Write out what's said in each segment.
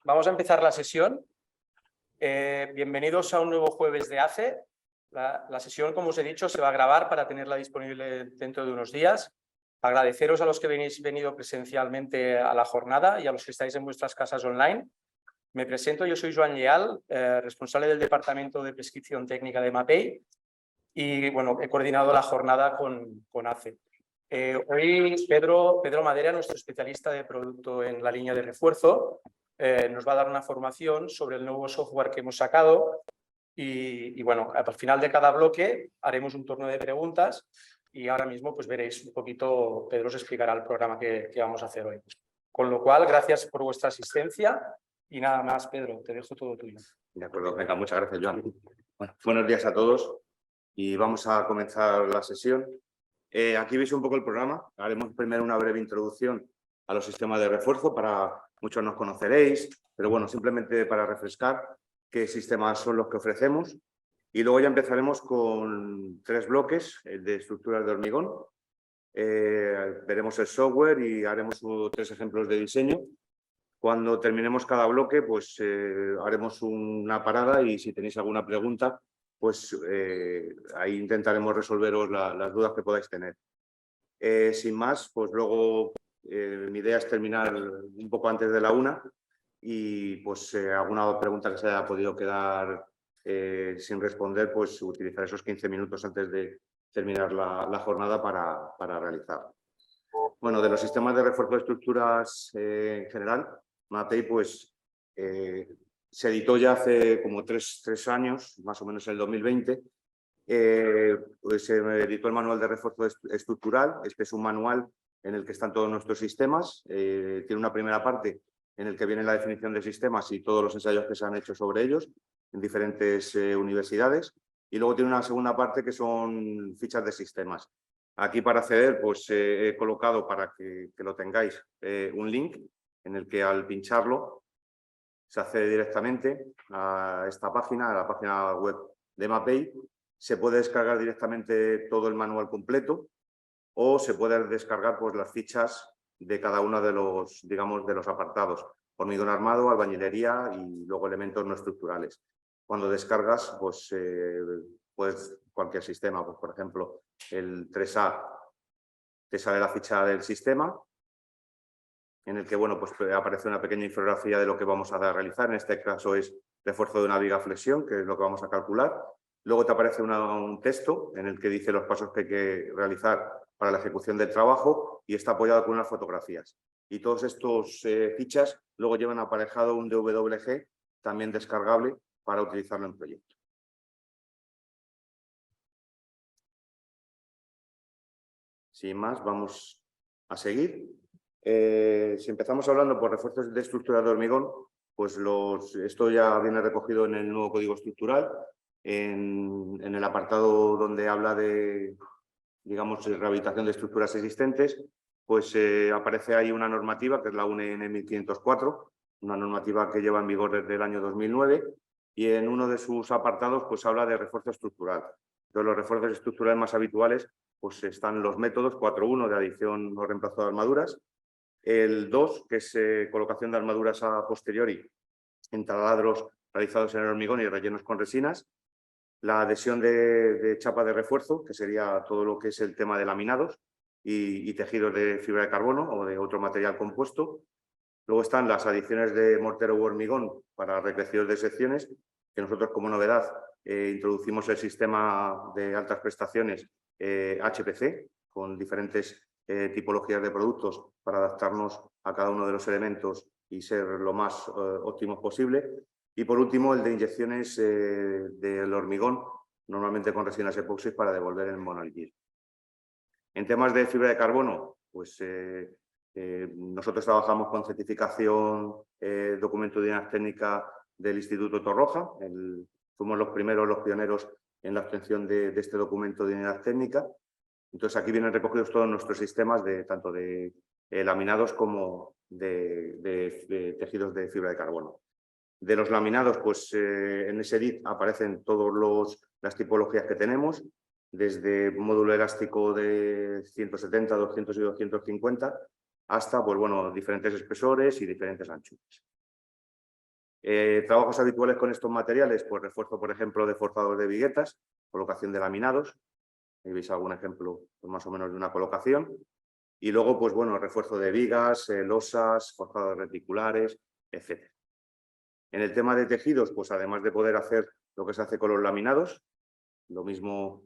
Vamos a empezar la sesión. Bienvenidos a un nuevo jueves de ACE. La sesión, como os he dicho, se va a grabar para tenerla disponible dentro de unos días. Agradeceros a los que habéis venido presencialmente a la jornada y a los que estáis en vuestras casas online. Me presento, yo soy Joan Lleal, responsable del Departamento de Prescripción Técnica de MAPEI y bueno, he coordinado la jornada con ACE. Hoy Pedro Madera, nuestro especialista de producto en la línea de refuerzo, nos va a dar una formación sobre el nuevo software que hemos sacado y bueno, al final de cada bloque haremos un turno de preguntas y ahora mismo pues veréis un poquito, Pedro os explicará el programa que vamos a hacer hoy. Con lo cual, gracias por vuestra asistencia y nada más, Pedro, te dejo todo tuyo. De acuerdo, venga, muchas gracias, Joan. Bueno, buenos días a todos y vamos a comenzar la sesión. Aquí veis un poco el programa. Haremos primero una breve introducción a los sistemas de refuerzo. Para muchos nos conoceréis, pero bueno, simplemente para refrescar qué sistemas son los que ofrecemos. Y luego ya empezaremos con 3 bloques de estructuras de hormigón. Veremos el software y haremos 3 ejemplos de diseño. Cuando terminemos cada bloque, pues haremos una parada y si tenéis alguna pregunta, pues ahí intentaremos resolveros las dudas que podáis tener. Sin más, pues luego mi idea es terminar un poco antes de la 1 y pues alguna pregunta que se haya podido quedar sin responder, pues utilizar esos 15 minutos antes de terminar la jornada para realizar. Bueno, de los sistemas de refuerzo de estructuras en general, MAPEI pues, se editó ya hace como 3 años, más o menos en el 2020. Pues se editó el manual de refuerzo estructural. Este es un manual en el que están todos nuestros sistemas. Tiene una primera parte en el que viene la definición de sistemas y todos los ensayos que se han hecho sobre ellos en diferentes universidades. Y luego tiene una segunda parte que son fichas de sistemas. Aquí para acceder pues he colocado para que lo tengáis un link en el que al pincharlo se accede directamente a esta página, a la página web de MAPEI. Se puede descargar directamente todo el manual completo o se puede descargar pues, las fichas de cada uno de los, digamos, de los apartados. Hormigón armado, albañilería y luego elementos no estructurales. Cuando descargas, pues cualquier sistema, pues, por ejemplo, el 3A, te sale la ficha del sistema, en el que bueno, pues aparece una pequeña infografía de lo que vamos a realizar. En este caso es refuerzo de una viga flexión, que es lo que vamos a calcular. Luego te aparece un texto en el que dice los pasos que hay que realizar para la ejecución del trabajo y está apoyado con unas fotografías. Y todos estos fichas luego llevan aparejado un DWG también descargable para utilizarlo en proyecto. Sin más, vamos a seguir. Si empezamos hablando por refuerzos de estructura de hormigón, pues esto ya viene recogido en el nuevo código estructural, en el apartado donde habla de, digamos, rehabilitación de estructuras existentes, pues aparece ahí una normativa que es la UNE 1504, una normativa que lleva en vigor desde el año 2009 y en uno de sus apartados pues habla de refuerzo estructural. Entonces, los refuerzos estructurales más habituales pues están los métodos 4.1 de adición o reemplazo de armaduras, el 2, que es colocación de armaduras a posteriori en taladros realizados en el hormigón y rellenos con resinas, la adhesión de chapa de refuerzo, que sería todo lo que es el tema de laminados y tejidos de fibra de carbono o de otro material compuesto. Luego están las adiciones de mortero u hormigón para recrecidos de secciones, que nosotros como novedad introducimos el sistema de altas prestaciones HPC con diferentes tipologías de productos para adaptarnos a cada uno de los elementos y ser lo más óptimos posible. Y por último, el de inyecciones del hormigón, normalmente con resinas epoxi para devolver el monolitismo. En temas de fibra de carbono, pues nosotros trabajamos con certificación, documento de unidad técnica del Instituto Torroja. Fuimos los primeros, los pioneros en la obtención de este documento de unidad técnica. Entonces, aquí vienen recogidos todos nuestros sistemas, tanto de laminados como de tejidos de fibra de carbono. De los laminados, pues en ese DIT aparecen todas las tipologías que tenemos, desde módulo elástico de 170, 200 y 250, hasta pues, bueno, diferentes espesores y diferentes anchuras. Trabajos habituales con estos materiales, pues refuerzo, por ejemplo, de forzados de viguetas, colocación de laminados. Ahí veis algún ejemplo pues, más o menos de una colocación. Y luego, pues bueno, refuerzo de vigas, losas, forzados reticulares, etc. En el tema de tejidos, pues además de poder hacer lo que se hace con los laminados, lo mismo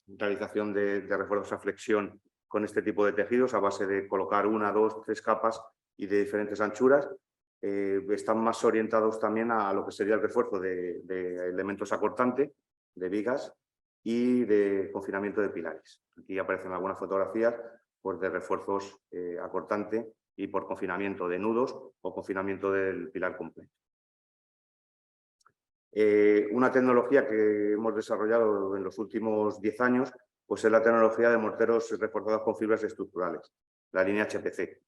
realización de refuerzos a flexión con este tipo de tejidos a base de colocar 1, 2, 3 capas y de diferentes anchuras. Están más orientados también a lo que sería el refuerzo de elementos acortantes, de vigas y de confinamiento de pilares. Aquí aparecen algunas fotografías pues, de refuerzos acortante y por confinamiento de nudos o confinamiento del pilar completo. Una tecnología que hemos desarrollado en los últimos 10 años pues es la tecnología de morteros reforzados con fibras estructurales, la línea HPC.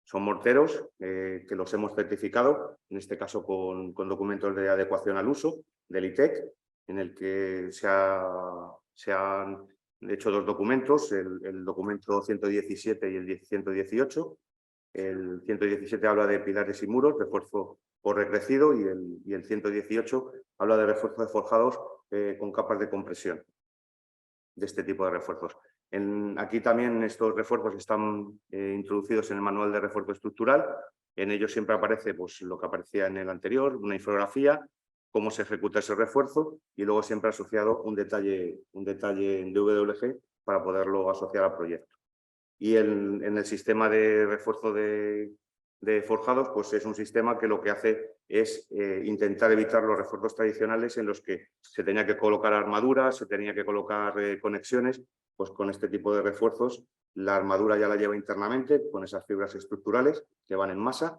Son morteros que los hemos certificado, en este caso con documentos de adecuación al uso del ITEC, en el que se han hecho 2 documentos, el documento 117 y el 118. El 117 habla de pilares y muros, refuerzo por recrecido, y el 118 habla de refuerzos forjados con capas de compresión, de este tipo de refuerzos. Aquí también estos refuerzos están introducidos en el manual de refuerzo estructural. En ellos siempre aparece pues, lo que aparecía en el anterior, una infografía, cómo se ejecuta ese refuerzo y luego siempre asociado un detalle en DWG para poderlo asociar al proyecto. Y en el sistema de refuerzo de forjados, pues es un sistema que lo que hace es intentar evitar los refuerzos tradicionales en los que se tenía que colocar armaduras, se tenía que colocar conexiones. Pues con este tipo de refuerzos la armadura ya la lleva internamente con esas fibras estructurales que van en masa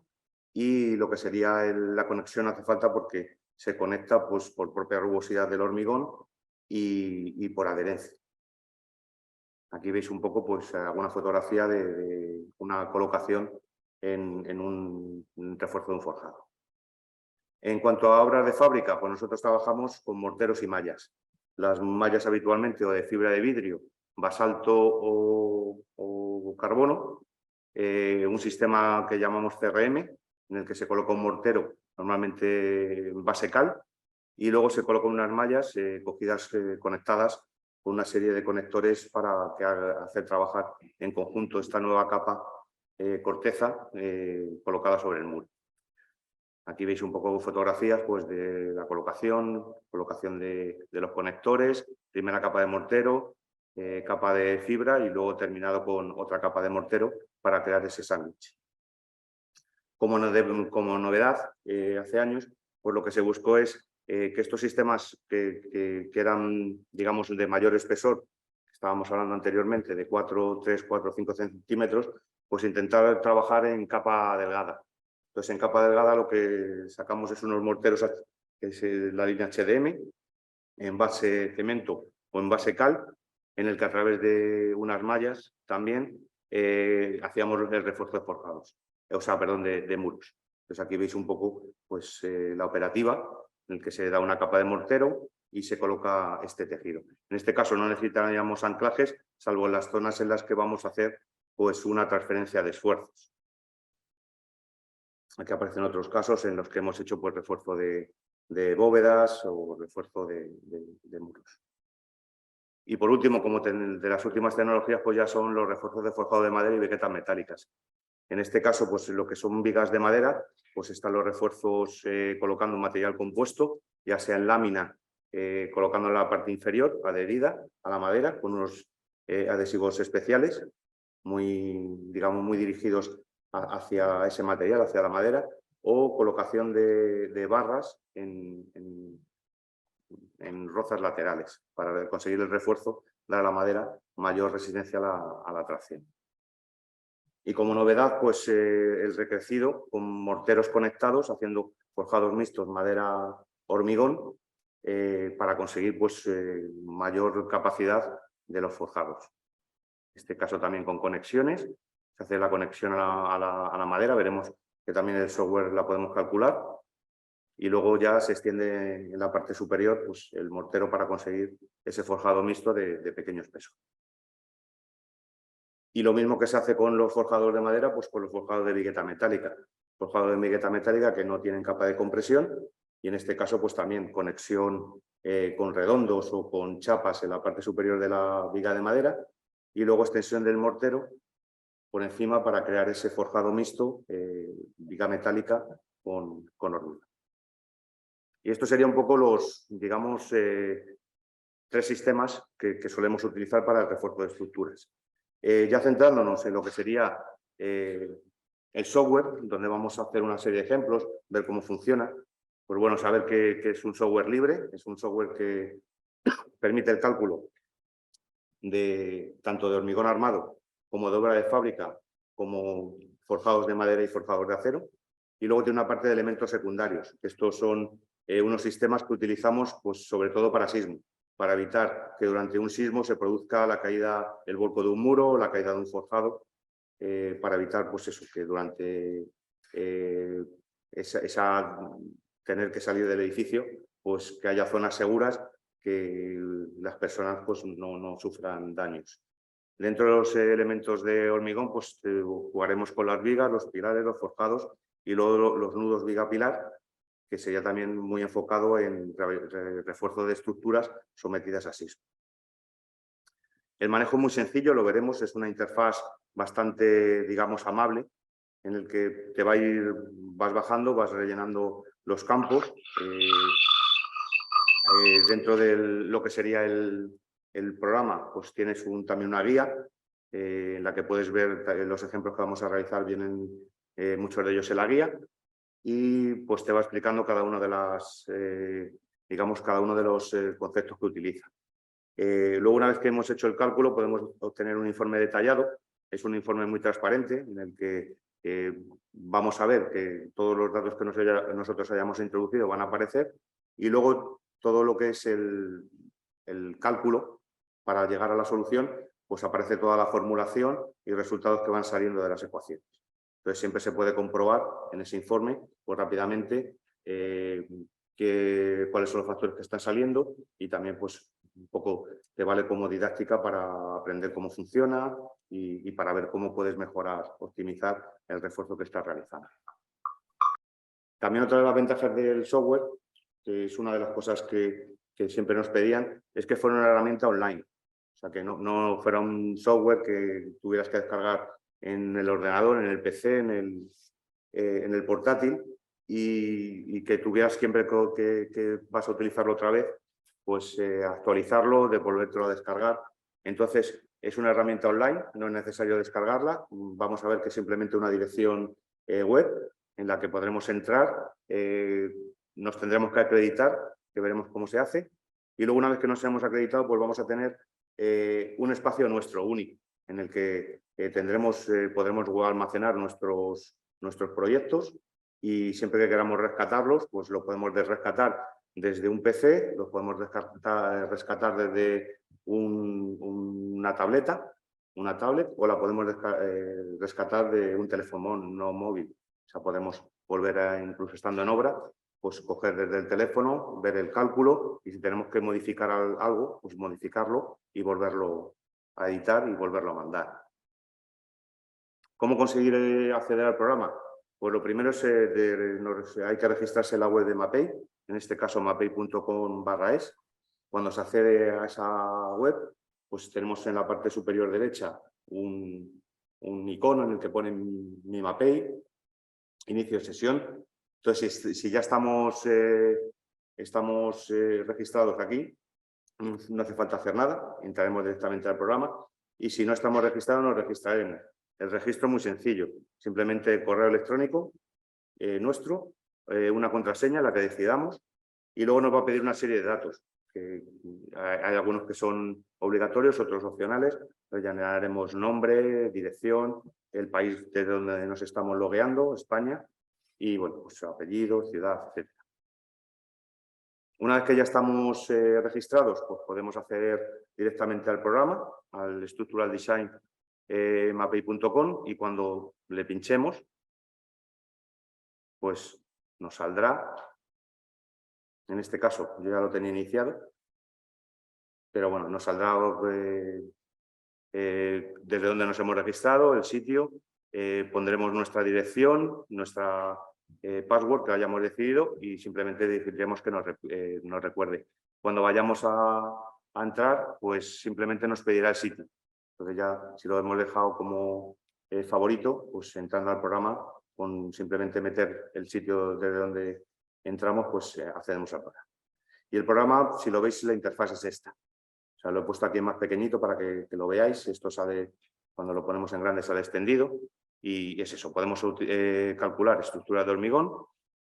y lo que sería la conexión hace falta porque se conecta pues, por propia rugosidad del hormigón y por adherencia. Aquí veis un poco pues, alguna fotografía de una colocación en un refuerzo de un forjado. En cuanto a obras de fábrica, pues nosotros trabajamos con morteros y mallas. Las mallas habitualmente o de fibra de vidrio, basalto o carbono, un sistema que llamamos CRM, en el que se coloca un mortero normalmente en base cal y luego se colocan unas mallas cogidas, conectadas con una serie de conectores para hacer trabajar en conjunto esta nueva capa corteza colocada sobre el muro. Aquí veis un poco fotografías pues, de la colocación de los conectores, primera capa de mortero, capa de fibra y luego terminado con otra capa de mortero para crear ese sándwich. Como novedad, hace años, pues lo que se buscó es que estos sistemas que eran, digamos, de mayor espesor, estábamos hablando anteriormente de 3, 4, 5 centímetros, pues intentar trabajar en capa delgada. Entonces, en capa delgada lo que sacamos es unos morteros, que es la línea HDM, en base cemento o en base cal, en el que a través de unas mallas también hacíamos el refuerzo de forjados, o sea, perdón, de muros. Entonces, aquí veis un poco pues, la operativa, en el que se da una capa de mortero y se coloca este tejido. En este caso no necesitaríamos anclajes, salvo en las zonas en las que vamos a hacer pues, una transferencia de esfuerzos. Aquí aparecen otros casos en los que hemos hecho pues, refuerzo de bóvedas o refuerzo de muros. Y por último, como de las últimas tecnologías, pues ya son los refuerzos de forjado de madera y viguetas metálicas. En este caso, pues lo que son vigas de madera, pues están los refuerzos colocando un material compuesto, ya sea en lámina, colocando en la parte inferior, adherida a la madera, con unos adhesivos especiales, digamos, muy dirigidos hacia ese material, hacia la madera, o colocación de barras en rozas laterales para conseguir el refuerzo, dar a la madera mayor resistencia a la tracción. Y como novedad, pues el recrecido con morteros conectados, haciendo forjados mixtos madera-hormigón, para conseguir pues, mayor capacidad de los forjados. En este caso también con conexiones, se hace la conexión a la madera, veremos que también el software la podemos calcular. Y luego ya se extiende en la parte superior pues, el mortero para conseguir ese forjado mixto de pequeño espesor. Y lo mismo que se hace con los forjados de madera, pues con los forjados de vigueta metálica. forjado de migueta metálica que no tienen capa de compresión, y en este caso pues también conexión con redondos o con chapas en la parte superior de la viga de madera, y luego extensión del mortero por encima para crear ese forjado mixto, viga metálica con hormiga. Y esto sería un poco los, digamos, 3 sistemas que solemos utilizar para el refuerzo de estructuras. Ya centrándonos en lo que sería el software, donde vamos a hacer una serie de ejemplos, ver cómo funciona. Pues bueno, saber que es un software libre, es un software que permite el cálculo tanto de hormigón armado como de obra de fábrica, como forjados de madera y forjados de acero. Y luego tiene una parte de elementos secundarios, que estos son unos sistemas que utilizamos pues, sobre todo para sismo, para evitar que durante un sismo se produzca la caída, el volco de un muro, la caída de un forjado, para evitar pues eso, que durante tener que salir del edificio, pues que haya zonas seguras, que las personas pues, no sufran daños. Dentro de los elementos de hormigón, pues jugaremos con las vigas, los pilares, los forjados y luego los nudos viga-pilar, que sería también muy enfocado en refuerzo de estructuras sometidas a sismo. El manejo es muy sencillo, lo veremos, es una interfaz bastante, digamos, amable, en el que vas bajando, vas rellenando los campos. Dentro de lo que sería el programa, pues tienes también una guía en la que puedes ver los ejemplos que vamos a realizar, vienen muchos de ellos en la guía, y pues te va explicando cada uno de los conceptos que utiliza. Luego, una vez que hemos hecho el cálculo, podemos obtener un informe detallado. Es un informe muy transparente en el que vamos a ver que todos los datos que nosotros hayamos introducido van a aparecer, y luego todo lo que es el cálculo para llegar a la solución, pues aparece toda la formulación y resultados que van saliendo de las ecuaciones. Entonces siempre se puede comprobar en ese informe pues, rápidamente cuáles son los factores que están saliendo, y también pues un poco te vale como didáctica para aprender cómo funciona y para ver cómo puedes mejorar, optimizar el refuerzo que estás realizando. También otra de las ventajas del software, que es una de las cosas que siempre nos pedían, es que fuera una herramienta online. O sea, que no fuera un software que tuvieras que descargar en el ordenador, en el PC, en el portátil, y que tuvieras siempre que vas a utilizarlo otra vez, pues actualizarlo, devolvértelo a descargar. Entonces, es una herramienta online, no es necesario descargarla. Vamos a ver que es simplemente una dirección web en la que podremos entrar, nos tendremos que acreditar, que veremos cómo se hace, y luego una vez que nos hemos acreditado, pues vamos a tener un espacio nuestro, único, en el que podremos almacenar nuestros proyectos, y siempre que queramos rescatarlos, pues lo podemos rescatar desde un PC, lo podemos rescatar desde una tablet, o la podemos rescatar de un teléfono no móvil. O sea, podemos volver incluso estando en obra, pues coger desde el teléfono, ver el cálculo, y si tenemos que modificar algo, pues modificarlo y volverlo a editar y volverlo a mandar. ¿Cómo conseguir acceder al programa? Pues lo primero es hay que registrarse en la web de Mapei, en este caso mapei.com/es. Cuando se accede a esa web, pues tenemos en la parte superior derecha un icono en el que pone mi Mapei, inicio de sesión. Entonces, si ya estamos registrados aquí, no hace falta hacer nada, entraremos directamente al programa, y si no estamos registrados, nos registraremos. El registro es muy sencillo, simplemente correo electrónico nuestro, una contraseña, la que decidamos, y luego nos va a pedir una serie de datos. Hay algunos que son obligatorios, otros opcionales. Llenaremos nombre, dirección, el país desde donde nos estamos logueando, España, y bueno, pues apellido, ciudad, etc. Una vez que ya estamos registrados, pues podemos acceder directamente al programa, al Structural Design mapei.com, y cuando le pinchemos, pues nos saldrá. En este caso, yo ya lo tenía iniciado, pero bueno, nos saldrá desde donde nos hemos registrado, el sitio, pondremos nuestra dirección, nuestra password que hayamos decidido y simplemente diremos que nos recuerde. Cuando vayamos a entrar, pues simplemente nos pedirá el sitio. Entonces ya, si lo hemos dejado como favorito, pues entrando al programa, con simplemente meter el sitio desde donde entramos, pues accedemos al programa. Y el programa, si lo veis, la interfaz es esta. O sea, lo he puesto aquí en más pequeñito para que lo veáis. Esto sale, cuando lo ponemos en grande, sale extendido. Y es eso, podemos calcular estructura de hormigón,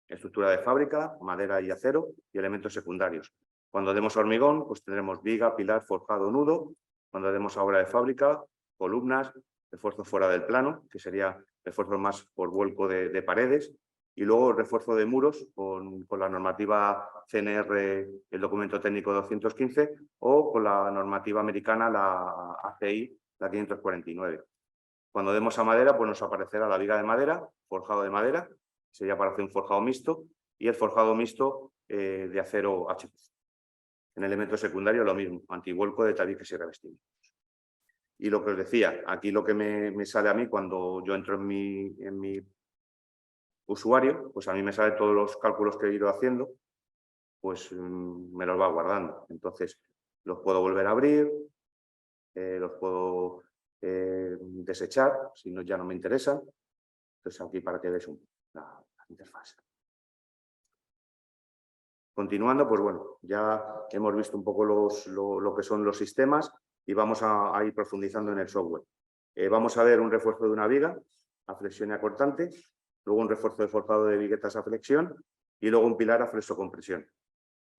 estructura de fábrica, madera y acero y elementos secundarios. Cuando demos hormigón, pues tendremos viga, pilar, forjado, nudo. Cuando demos a obra de fábrica, columnas, refuerzo fuera del plano, que sería refuerzo más por vuelco de paredes. Y luego refuerzo de muros con la normativa CNR, el documento técnico 215, o con la normativa americana, la ACI, la 549. Cuando demos a madera, pues nos aparecerá la viga de madera, forjado de madera, sería para hacer un forjado mixto, y el forjado mixto de acero HPC. En elemento secundario lo mismo, antivuelco de tabiques y revestimientos. Y lo que os decía, aquí lo que me sale a mí cuando yo entro en mi usuario, pues a mí me salen todos los cálculos que he ido haciendo, pues me los va guardando. Entonces, los puedo volver a abrir, los puedo desechar, si no, ya no me interesan. Entonces, aquí para que veáis la interfaz. Continuando, pues bueno, ya hemos visto un poco lo que son los sistemas y vamos a ir profundizando en el software. Vamos a ver un refuerzo de una viga a flexión y a cortante, luego un refuerzo de forjado de viguetas a flexión y luego un pilar a flexocompresión.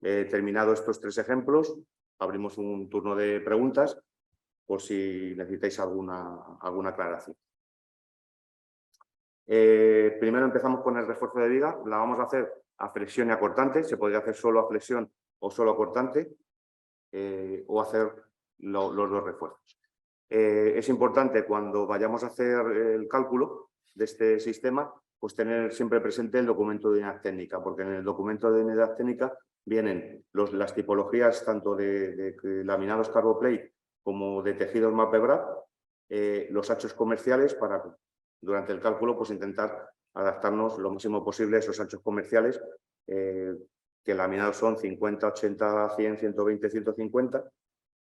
Terminado estos tres ejemplos, abrimos un turno de preguntas por si necesitáis alguna aclaración. Primero empezamos con el refuerzo de viga, la vamos a hacer a flexión y a cortante, se podría hacer solo a flexión o solo a cortante, o hacer los dos refuerzos. Es importante cuando vayamos a hacer el cálculo de este sistema, pues tener siempre presente el documento de unidad técnica, porque en el documento de unidad técnica vienen las tipologías tanto de laminados carboplate como de tejidos MapEBRAD, los hachos comerciales para durante el cálculo pues intentar adaptarnos lo máximo posible a esos anchos comerciales, que laminados son 50, 80, 100, 120, 150,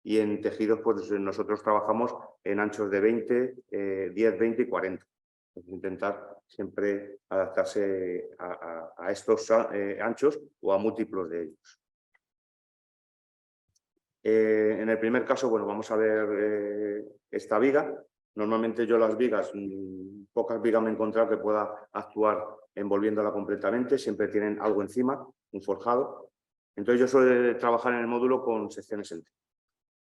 y en tejidos pues nosotros trabajamos en anchos de 20, 10, 20 y 40. Entonces, intentar siempre adaptarse a estos anchos o a múltiplos de ellos. En el primer caso, bueno, vamos a ver esta viga. Normalmente yo las vigas, pocas vigas me he encontrado que pueda actuar envolviéndola completamente, siempre tienen algo encima, un forjado. Entonces yo suelo trabajar en el módulo con secciones en T.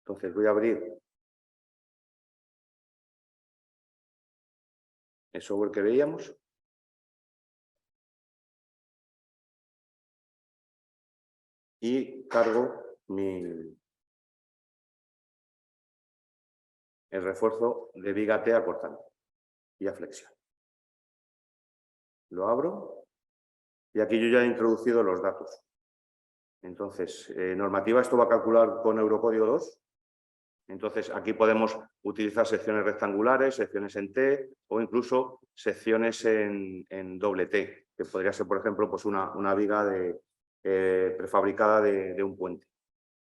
Entonces voy a abrir el software que veíamos. Y cargo el refuerzo de viga T a cortante y a flexión. Lo abro y aquí yo ya he introducido los datos. Entonces, normativa, esto va a calcular con Eurocódigo 2. Entonces, aquí podemos utilizar secciones rectangulares, secciones en T o incluso secciones en doble T, que podría ser, por ejemplo, pues una viga prefabricada de un puente.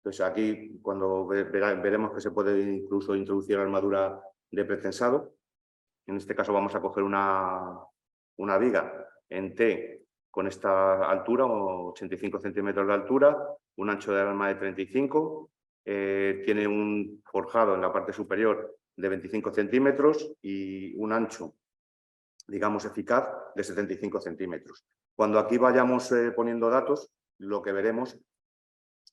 Entonces, aquí cuando veremos que se puede incluso introducir armadura de pretensado. En este caso vamos a coger una viga en T con esta altura, 85 centímetros de altura, un ancho de arma de 35, tiene un forjado en la parte superior de 25 centímetros y un ancho, digamos, eficaz de 75 centímetros. Cuando aquí vayamos poniendo datos, lo que veremos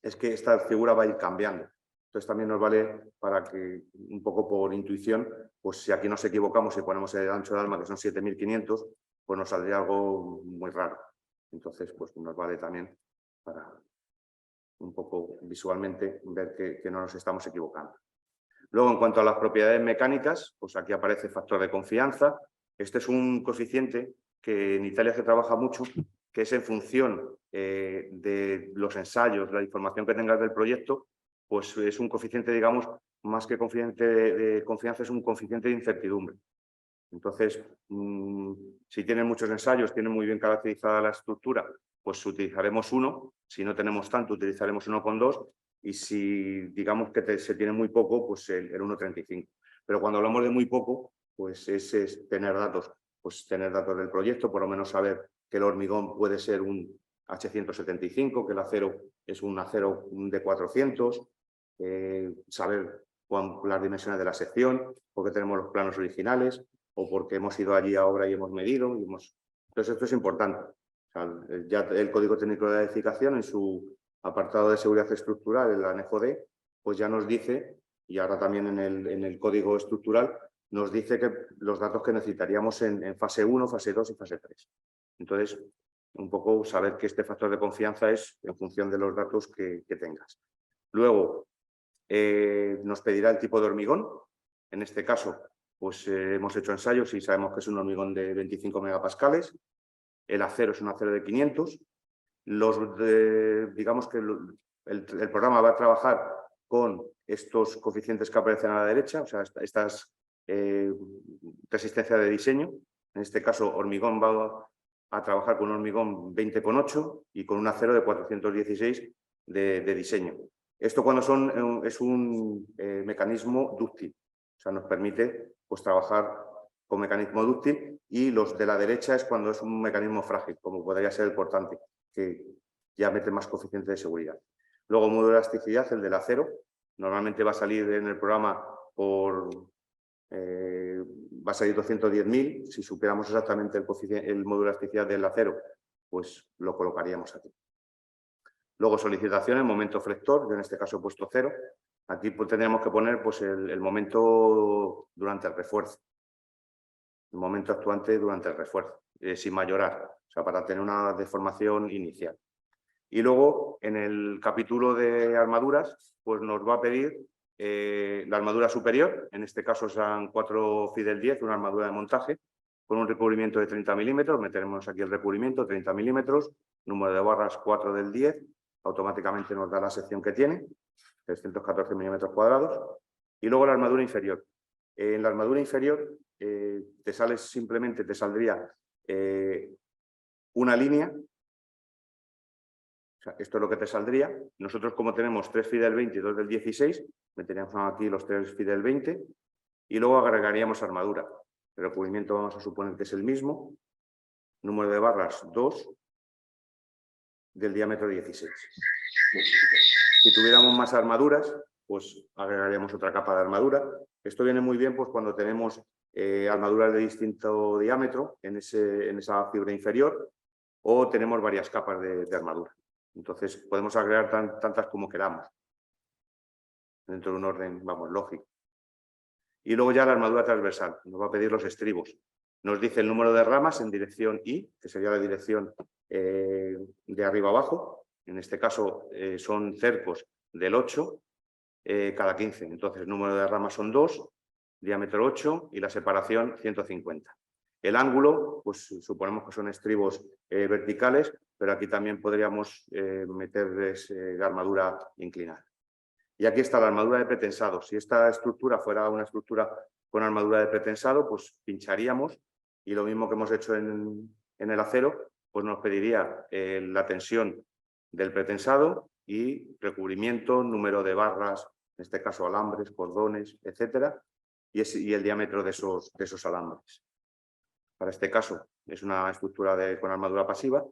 es que esta figura va a ir cambiando. Entonces también nos vale para que, un poco por intuición, pues si aquí nos equivocamos y ponemos el ancho de alma, que son 7.500, pues nos saldría algo muy raro. Entonces, pues nos vale también para un poco visualmente ver que no nos estamos equivocando. Luego, en cuanto a las propiedades mecánicas, pues aquí aparece factor de confianza. Este es un coeficiente que en Italia se trabaja mucho, que es en función de los ensayos, la información que tengas del proyecto, pues es un coeficiente, digamos, más que coeficiente de confianza, es un coeficiente de incertidumbre. Entonces, si tienen muchos ensayos, tienen muy bien caracterizada la estructura, pues utilizaremos uno. Si no tenemos tanto, utilizaremos 1,2. Y si digamos que se tiene muy poco, pues el 1,35. Pero cuando hablamos de muy poco, pues es tener datos. Pues tener datos del proyecto, por lo menos saber que el hormigón puede ser un H175, que el acero es un acero de 400, saber las dimensiones de la sección, porque tenemos los planos originales, o porque hemos ido allí a obra y hemos medido. Entonces, esto es importante. O sea, ya el Código Técnico de Edificación, en su apartado de seguridad estructural, el anejo D, pues ya nos dice, y ahora también en el Código Estructural, nos dice que los datos que necesitaríamos en fase 1, fase 2 y fase 3. Entonces, un poco saber que este factor de confianza es en función de los datos que tengas. Luego, nos pedirá el tipo de hormigón. En este caso, pues hemos hecho ensayos y sabemos que es un hormigón de 25 megapascales. El acero es un acero de 500. Digamos que el programa va a trabajar con estos coeficientes que aparecen a la derecha, o sea, estas resistencia de diseño. En este caso, hormigón va a trabajar con un hormigón 20,8 y con un acero de 416 de diseño. Esto cuando es un mecanismo dúctil, o sea, nos permite pues, trabajar con mecanismo dúctil, y los de la derecha es cuando es un mecanismo frágil, como podría ser el portante, que ya mete más coeficiente de seguridad. Luego, modo de elasticidad, el del acero, normalmente va a salir en el programa va a salir 210.000. Si supiéramos exactamente el módulo de elasticidad del acero, pues lo colocaríamos aquí. Luego, solicitaciones, momento flector, yo en este caso he puesto 0. Aquí pues, tendríamos que poner pues, el momento durante el refuerzo. El momento actuante durante el refuerzo, sin mayorar, o sea, para tener una deformación inicial. Y luego, en el capítulo de armaduras, pues nos va a pedir la armadura superior. En este caso serán 4 Fidel 10, una armadura de montaje, con un recubrimiento de 30 milímetros. Meteremos aquí el recubrimiento, 30 milímetros, número de barras 4 del 10. Automáticamente nos da la sección que tiene, 314 milímetros cuadrados. Y luego la armadura inferior. En la armadura inferior te saldría una línea. O sea, esto es lo que te saldría. Nosotros, como tenemos 3 Fidel 20 y 2 del 16, meteríamos aquí los 3 Fidel 20 y luego agregaríamos armadura. El recubrimiento vamos a suponer que es el mismo. Número de barras 2 del diámetro 16. Si tuviéramos más armaduras, pues agregaríamos otra capa de armadura. Esto viene muy bien pues, cuando tenemos armaduras de distinto diámetro en esa fibra inferior, o tenemos varias capas de armadura. Entonces, podemos agregar tantas como queramos, dentro de un orden, vamos, lógico. Y luego ya la armadura transversal, nos va a pedir los estribos. Nos dice el número de ramas en dirección Y, que sería la dirección de arriba abajo. En este caso son cercos del 8 cada 15. Entonces, el número de ramas son 2, diámetro 8 y la separación 150. El ángulo, pues suponemos que son estribos verticales, pero aquí también podríamos meterles la armadura inclinada. Y aquí está la armadura de pretensado. Si esta estructura fuera una estructura con armadura de pretensado, pues pincharíamos, y lo mismo que hemos hecho en el acero, pues nos pediría la tensión del pretensado y recubrimiento, número de barras, en este caso alambres, cordones, etcétera, y el diámetro de esos alambres. Para este caso es una estructura con armadura pasiva,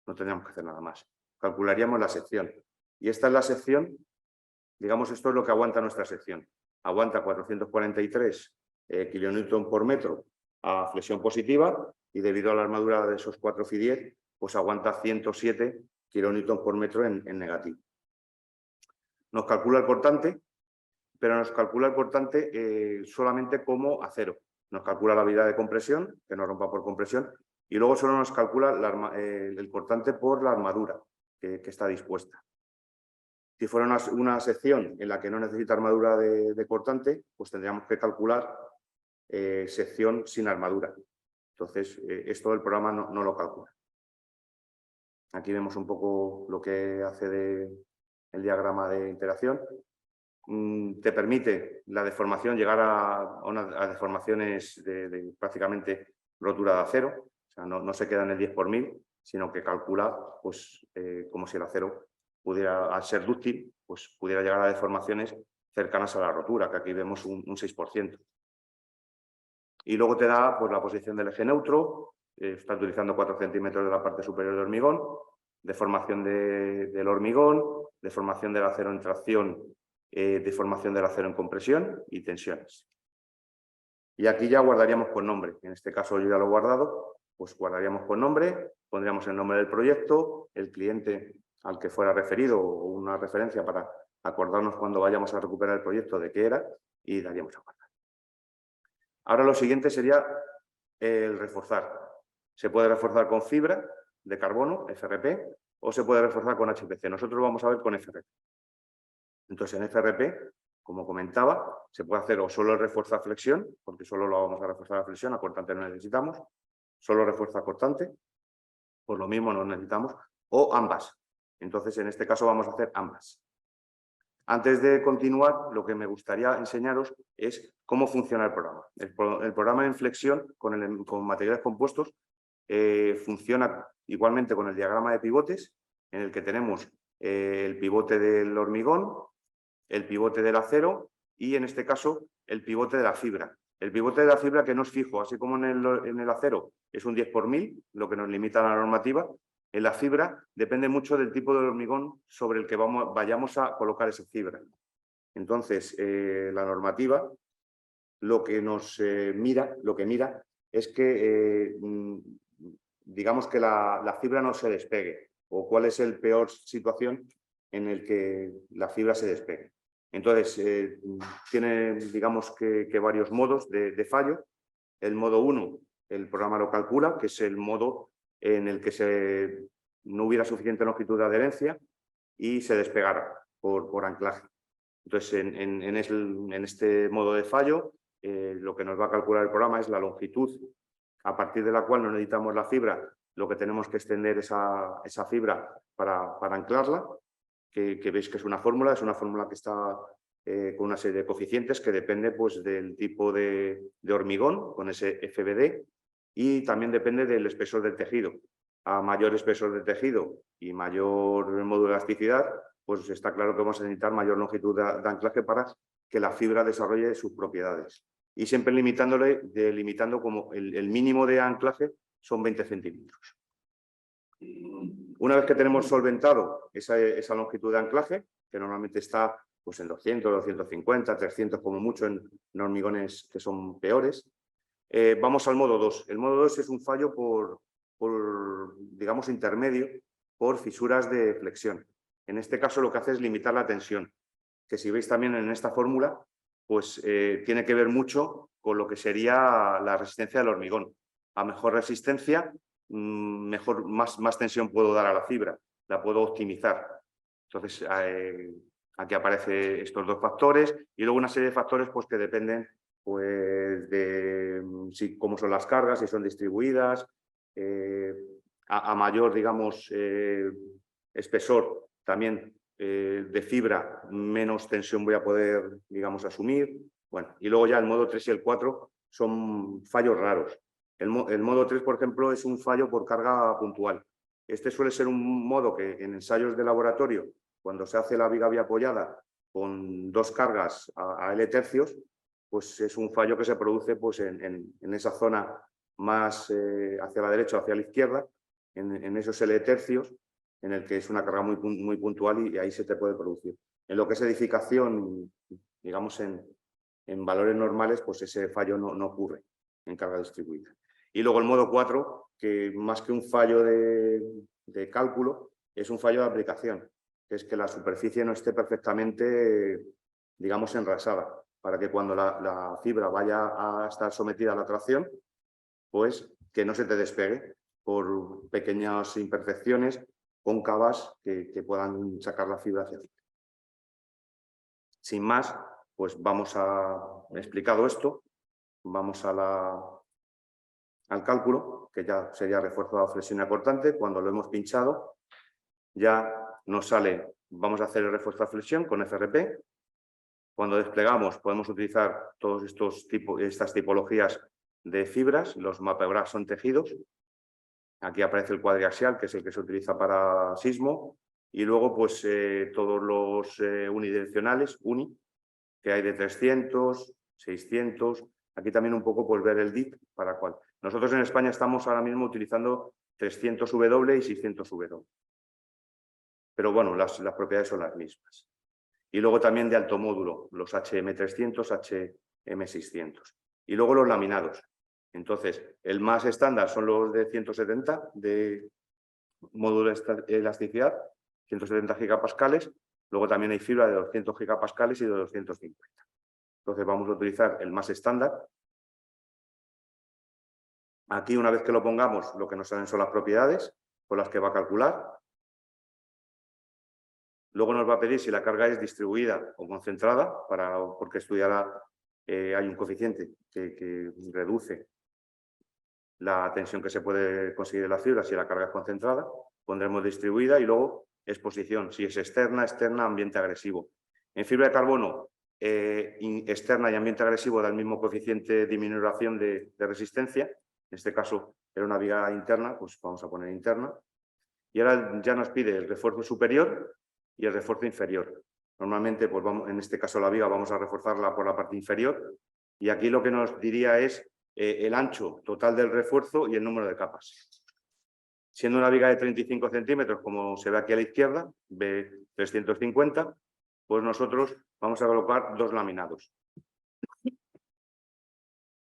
no tendríamos que hacer nada más. Calcularíamos la sección. Y esta es la sección, digamos, esto es lo que aguanta nuestra sección. Aguanta 443 kilonewton por metro a flexión positiva, y debido a la armadura de esos 4 Fi10, pues aguanta 107 kilonewton por metro en negativo. Nos calcula el portante, pero nos calcula el portante solamente como acero. Nos calcula la habilidad de compresión, que no rompa por compresión, y luego solo nos calcula el portante por la armadura que está dispuesta. Si fuera una sección en la que no necesita armadura de cortante, pues tendríamos que calcular sección sin armadura. Entonces, esto el programa no lo calcula. Aquí vemos un poco lo que hace el diagrama de interacción. te permite la deformación llegar a deformaciones de prácticamente rotura de acero. O sea, no se queda en el 10 por 1000, sino que calcula pues, como si el acero pudiera, al ser dúctil, pues pudiera llegar a deformaciones cercanas a la rotura, que aquí vemos un 6%. Y luego te da pues, la posición del eje neutro, está utilizando 4 centímetros de la parte superior del hormigón, deformación del hormigón, deformación del acero en tracción, deformación del acero en compresión y tensiones. Y aquí ya guardaríamos con nombre. En este caso yo ya lo he guardado, pues guardaríamos con nombre, pondríamos el nombre del proyecto, el cliente al que fuera referido o una referencia para acordarnos cuando vayamos a recuperar el proyecto de qué era y daríamos a guardar. Ahora lo siguiente sería el reforzar. Se puede reforzar con fibra de carbono, FRP, o se puede reforzar con HPC. Nosotros vamos a ver con FRP. Entonces, en FRP, como comentaba, se puede hacer o solo el refuerzo a flexión, porque solo lo vamos a reforzar a flexión, a cortante no necesitamos, solo refuerzo a cortante, por lo mismo no necesitamos, o ambas. Entonces, en este caso vamos a hacer ambas. Antes de continuar, lo que me gustaría enseñaros es cómo funciona el programa. El programa en flexión con materiales compuestos funciona igualmente con el diagrama de pivotes, en el que tenemos el pivote del hormigón, el pivote del acero y, en este caso, el pivote de la fibra. El pivote de la fibra que no es fijo, así como en el acero es un 10 por 1000, lo que nos limita a la normativa. En la fibra depende mucho del tipo de hormigón sobre el que vayamos a colocar esa fibra. Entonces, la normativa lo que mira es que, digamos que la fibra no se despegue, o cuál es el peor situación en el que la fibra se despegue. Entonces, tiene, digamos que varios modos de fallo. El modo 1, el programa lo calcula, que es el modo en el que no hubiera suficiente longitud de adherencia y se despegara por anclaje. Entonces, en este modo de fallo, lo que nos va a calcular el programa es la longitud a partir de la cual no necesitamos la fibra, lo que tenemos que extender esa fibra para anclarla, que veis que es una fórmula que está con una serie de coeficientes que depende pues, del tipo de hormigón, con ese FBD, y también depende del espesor del tejido. A mayor espesor del tejido y mayor módulo de elasticidad, pues está claro que vamos a necesitar mayor longitud de anclaje para que la fibra desarrolle sus propiedades. Y siempre limitando como el mínimo de anclaje son 20 centímetros. Una vez que tenemos solventado esa longitud de anclaje, que normalmente está pues, en 200, 250, 300 como mucho en hormigones que son peores, vamos al modo 2. El modo 2 es un fallo por, digamos, intermedio, por fisuras de flexión. En este caso lo que hace es limitar la tensión, que si veis también en esta fórmula, pues tiene que ver mucho con lo que sería la resistencia del hormigón. A mejor resistencia, más tensión puedo dar a la fibra, la puedo optimizar. Entonces, aquí aparecen estos dos factores y luego una serie de factores pues, que dependen pues, de cómo son las cargas, si son distribuidas, a mayor, digamos, espesor también de fibra, menos tensión voy a poder, digamos, asumir. Bueno, y luego ya el modo 3 y el 4 son fallos raros. El modo 3, por ejemplo, es un fallo por carga puntual. Este suele ser un modo que en ensayos de laboratorio, cuando se hace la viga biapoyada con dos cargas a L tercios, pues es un fallo que se produce pues, en esa zona más hacia la derecha o hacia la izquierda, en esos L tercios, en el que es una carga muy puntual y ahí se te puede producir. En lo que es edificación, digamos en valores normales, pues ese fallo no ocurre en carga distribuida. Y luego el modo 4, que más que un fallo de cálculo, es un fallo de aplicación, que es que la superficie no esté perfectamente, digamos, enrasada, para que cuando la fibra vaya a estar sometida a la tracción, pues que no se te despegue por pequeñas imperfecciones cóncavas que puedan sacar la fibra hacia afuera. Sin más, pues explicado esto, vamos al cálculo, que ya sería refuerzo de flexión acortante. Cuando lo hemos pinchado, ya nos sale, vamos a hacer el refuerzo de flexión con FRP, Cuando desplegamos podemos utilizar todos estas tipologías de fibras. Los MapEBRA son tejidos. Aquí aparece el cuadriaxial, que es el que se utiliza para sismo. Y luego pues todos los unidireccionales, que hay de 300, 600. Aquí también un poco pues ver el DIP para cuál. Nosotros en España estamos ahora mismo utilizando 300W y 600W. Pero bueno, las propiedades son las mismas. Y luego también de alto módulo, los HM300, HM600. Y luego los laminados. Entonces, el más estándar son los de 170 de módulo de elasticidad, 170 gigapascales. Luego también hay fibra de 200 gigapascales y de 250. Entonces vamos a utilizar el más estándar. Aquí, una vez que lo pongamos, lo que nos salen son las propiedades con las que va a calcular. Luego nos va a pedir si la carga es distribuida o concentrada, porque estudiará, hay un coeficiente que reduce la tensión que se puede conseguir en la fibra si la carga es concentrada. Pondremos distribuida y luego exposición, si es externa, ambiente agresivo. En fibra de carbono, externa y ambiente agresivo da el mismo coeficiente de minoración de resistencia. En este caso era una viga interna, pues vamos a poner interna. Y ahora ya nos pide el refuerzo superior y el refuerzo inferior. Normalmente, pues en este caso la viga vamos a reforzarla por la parte inferior. Y aquí lo que nos diría es el ancho total del refuerzo y el número de capas. Siendo una viga de 35 centímetros, como se ve aquí a la izquierda, B350, pues nosotros vamos a colocar 2 laminados.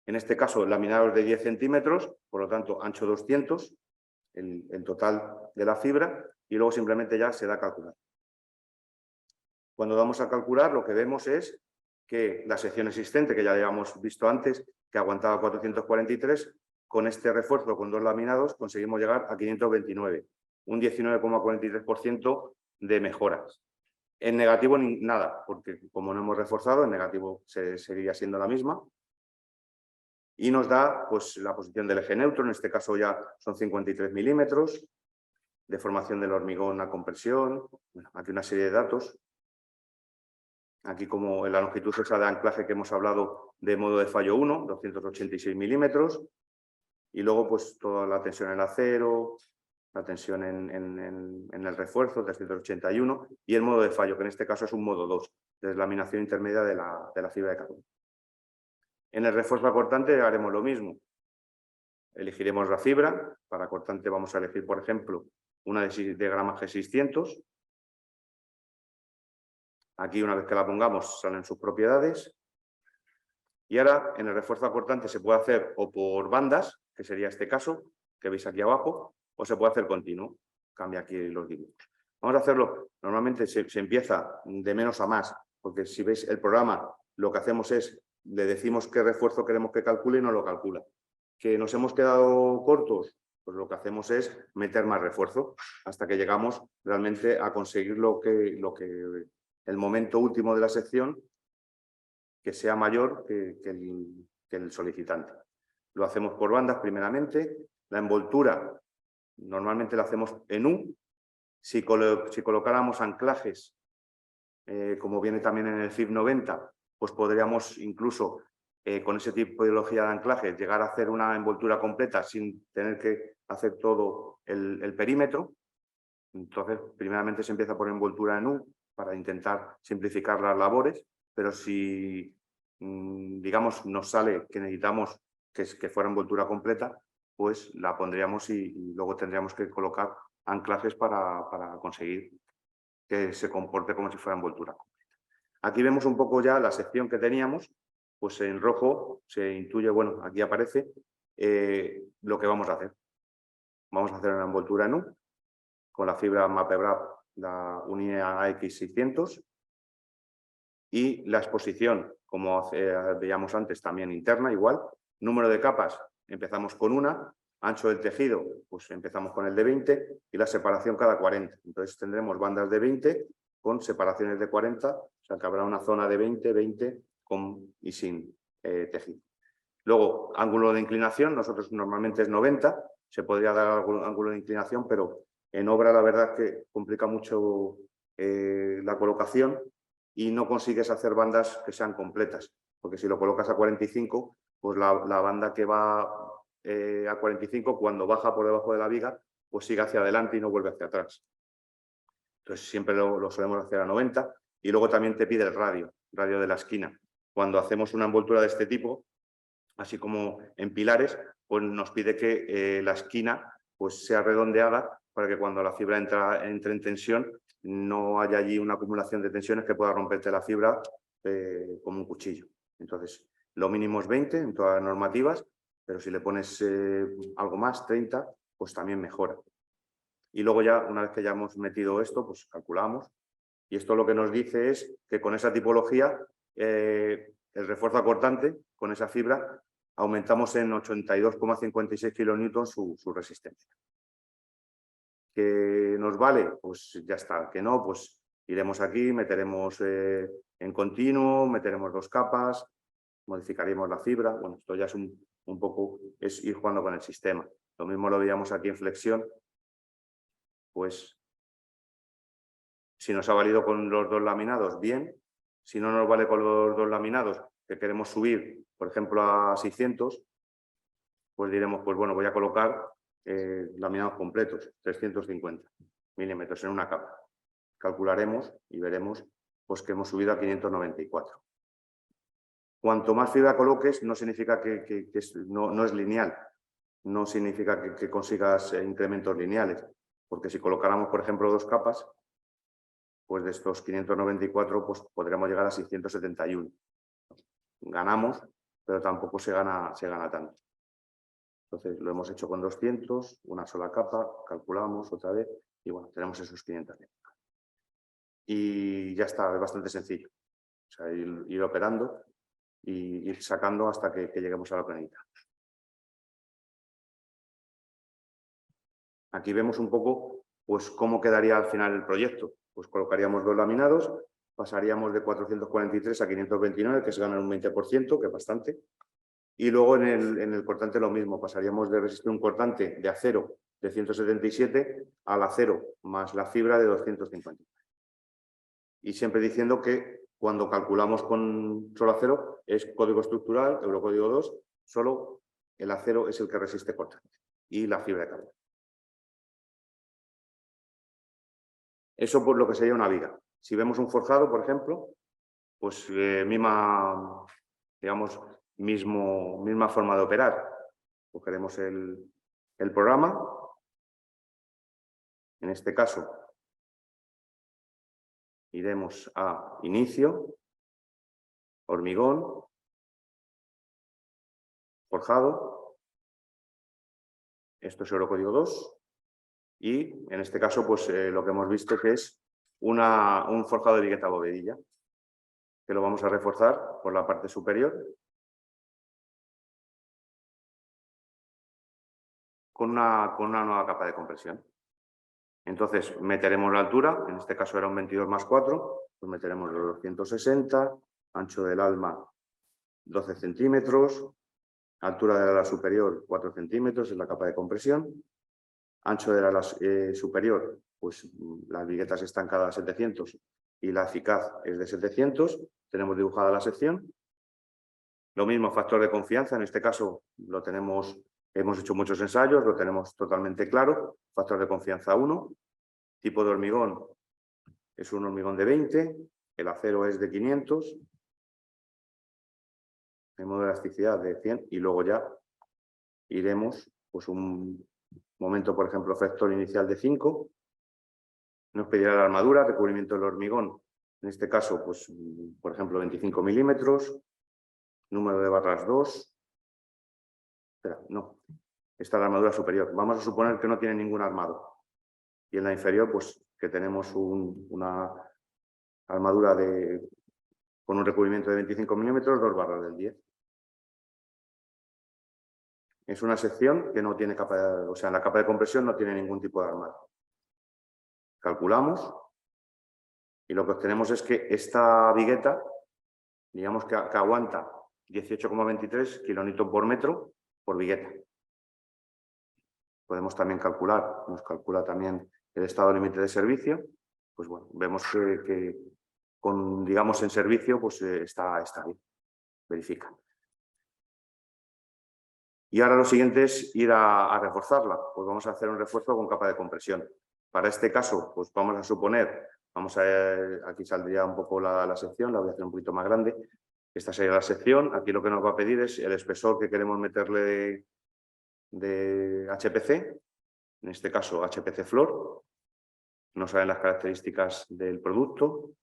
En este caso, laminados de 10 centímetros, por lo tanto, ancho 200, el total de la fibra, y luego simplemente ya se da a calcular. Cuando damos a calcular, lo que vemos es que la sección existente, que ya habíamos visto antes, que aguantaba 443, con este refuerzo con 2 laminados conseguimos llegar a 529, un 19,43% de mejoras. En negativo nada, porque como no hemos reforzado, en negativo seguiría siendo la misma. Y nos da pues, la posición del eje neutro, en este caso ya son 53 milímetros, deformación del hormigón a compresión, bueno, aquí una serie de datos. Aquí como en la longitud esa de anclaje que hemos hablado de modo de fallo 1, 286 milímetros. Y luego pues toda la tensión en el acero, la tensión en el refuerzo, 381. Y el modo de fallo, que en este caso es un modo 2, deslaminación intermedia de la fibra de carbono. En el refuerzo cortante haremos lo mismo. Elegiremos la fibra. Para cortante vamos a elegir, por ejemplo, una de gramaje 600. Aquí, una vez que la pongamos, salen sus propiedades. Y ahora, en el refuerzo cortante se puede hacer o por bandas, que sería este caso, que veis aquí abajo, o se puede hacer continuo. Cambia aquí los dibujos. Vamos a hacerlo. Normalmente se empieza de menos a más, porque si veis el programa, lo que hacemos es, le decimos qué refuerzo queremos que calcule y nos lo calcula. ¿Que nos hemos quedado cortos? Pues lo que hacemos es meter más refuerzo hasta que llegamos realmente a conseguir el momento último de la sección que sea mayor que el solicitante. Lo hacemos por bandas primeramente. La envoltura normalmente la hacemos en U. Si colocáramos anclajes, como viene también en el FIB 90, pues podríamos incluso con ese tipo de tipología de anclajes llegar a hacer una envoltura completa sin tener que hacer todo el perímetro. Entonces, primeramente se empieza por envoltura en U para intentar simplificar las labores, pero si, digamos, nos sale que necesitamos que fuera envoltura completa, pues la pondríamos y luego tendríamos que colocar anclajes para conseguir que se comporte como si fuera envoltura completa. Aquí vemos un poco ya la sección que teníamos, pues en rojo se intuye, bueno, aquí aparece lo que vamos a hacer. Vamos a hacer una envoltura en U con la fibra MapEBRA, la Unea AX600, y la exposición, como veíamos antes, también interna, igual. Número de capas, empezamos con una. Ancho del tejido, pues empezamos con el de 20 y la separación cada 40. Entonces tendremos bandas de 20 con separaciones de 40, o sea que habrá una zona de 20, 20 con y sin tejido. Luego, ángulo de inclinación, nosotros normalmente es 90, se podría dar algún ángulo de inclinación, pero en obra la verdad es que complica mucho la colocación y no consigues hacer bandas que sean completas, porque si lo colocas a 45, pues la banda que va a 45, cuando baja por debajo de la viga, pues sigue hacia adelante y no vuelve hacia atrás. Entonces siempre lo solemos hacer a 90 y luego también te pide el radio de la esquina. Cuando hacemos una envoltura de este tipo, así como en pilares, pues nos pide que la esquina pues sea redondeada para que cuando la fibra entre en tensión no haya allí una acumulación de tensiones que pueda romperte la fibra como un cuchillo. Entonces, lo mínimo es 20 en todas las normativas, pero si le pones algo más, 30, pues también mejora. Y luego ya, una vez que ya hemos metido esto, pues calculamos. Y esto lo que nos dice es que con esa tipología, el refuerzo acortante, con esa fibra, aumentamos en 82,56 kilonewtons su resistencia. ¿Que nos vale? Pues ya está. Que no, pues iremos aquí, meteremos en continuo, meteremos 2 capas, modificaríamos la fibra. Bueno, esto ya es un poco, es ir jugando con el sistema. Lo mismo lo veíamos aquí en flexión. Pues si nos ha valido con los 2 laminados, bien. Si no nos vale con los 2 laminados, que queremos subir, por ejemplo, a 600, pues diremos, pues bueno, voy a colocar laminados completos, 350 milímetros en una capa. Calcularemos y veremos pues, que hemos subido a 594. Cuanto más fibra coloques, no significa que no es lineal. No significa que consigas incrementos lineales. Porque si colocáramos, por ejemplo, 2 capas, pues de estos 594 pues podríamos llegar a 671. Ganamos, pero tampoco se gana tanto. Entonces lo hemos hecho con 200, una sola capa, calculamos otra vez y bueno, tenemos esos 500. Y ya está, es bastante sencillo. O sea, ir operando y ir sacando hasta que lleguemos a la planita. Aquí vemos un poco pues, cómo quedaría al final el proyecto. Pues colocaríamos 2 laminados, pasaríamos de 443 a 529, que se gana un 20%, que es bastante. Y luego en el cortante lo mismo, pasaríamos de resistir un cortante de acero de 177 al acero más la fibra de 250. Y siempre diciendo que cuando calculamos con solo acero es código estructural, Eurocódigo 2, solo el acero es el que resiste cortante y la fibra de carbono. Eso por lo que sería una viga. Si vemos un forjado, por ejemplo, pues misma forma de operar. Cogeremos el programa. En este caso, iremos a inicio, hormigón, forjado. Esto es Eurocódigo 2. Y en este caso, pues lo que hemos visto que es un forjado de vigueta bovedilla, que lo vamos a reforzar por la parte superior con una nueva capa de compresión. Entonces, meteremos la altura, en este caso era un 22 más 4, pues meteremos los 260, ancho del alma 12 centímetros, altura del ala superior 4 centímetros en la capa de compresión, ancho del ala superior, pues las viguetas están cada 700 y la eficaz es de 700, tenemos dibujada la sección. Lo mismo, factor de confianza, en este caso lo tenemos, hemos hecho muchos ensayos, lo tenemos totalmente claro, factor de confianza 1, tipo de hormigón es un hormigón de 20, el acero es de 500, el modo de elasticidad de 100 y luego ya iremos, pues un momento, por ejemplo, factor inicial de 5, nos pedirá la armadura, recubrimiento del hormigón, en este caso, pues por ejemplo, 25 milímetros, número de barras 2, espera, no, esta es la armadura superior, vamos a suponer que no tiene ningún armado, y en la inferior, pues que tenemos una armadura con un recubrimiento de 25 milímetros, 2 barras del 10. Es una sección que no tiene capa, o sea, en la capa de compresión no tiene ningún tipo de armado. Calculamos y lo que obtenemos es que esta vigueta, digamos que aguanta 18,23 kilonewton por metro por vigueta. Podemos también calcular, nos calcula también el estado límite de servicio. Pues bueno, vemos que digamos, en servicio, pues está bien, verifica. Y ahora lo siguiente es ir a reforzarla. Pues vamos a hacer un refuerzo con capa de compresión. Para este caso, pues vamos a suponer, aquí saldría un poco la sección, la voy a hacer un poquito más grande. Esta sería la sección. Aquí lo que nos va a pedir es el espesor que queremos meterle de HPC, en este caso HPC Flor. Nos salen las características del producto.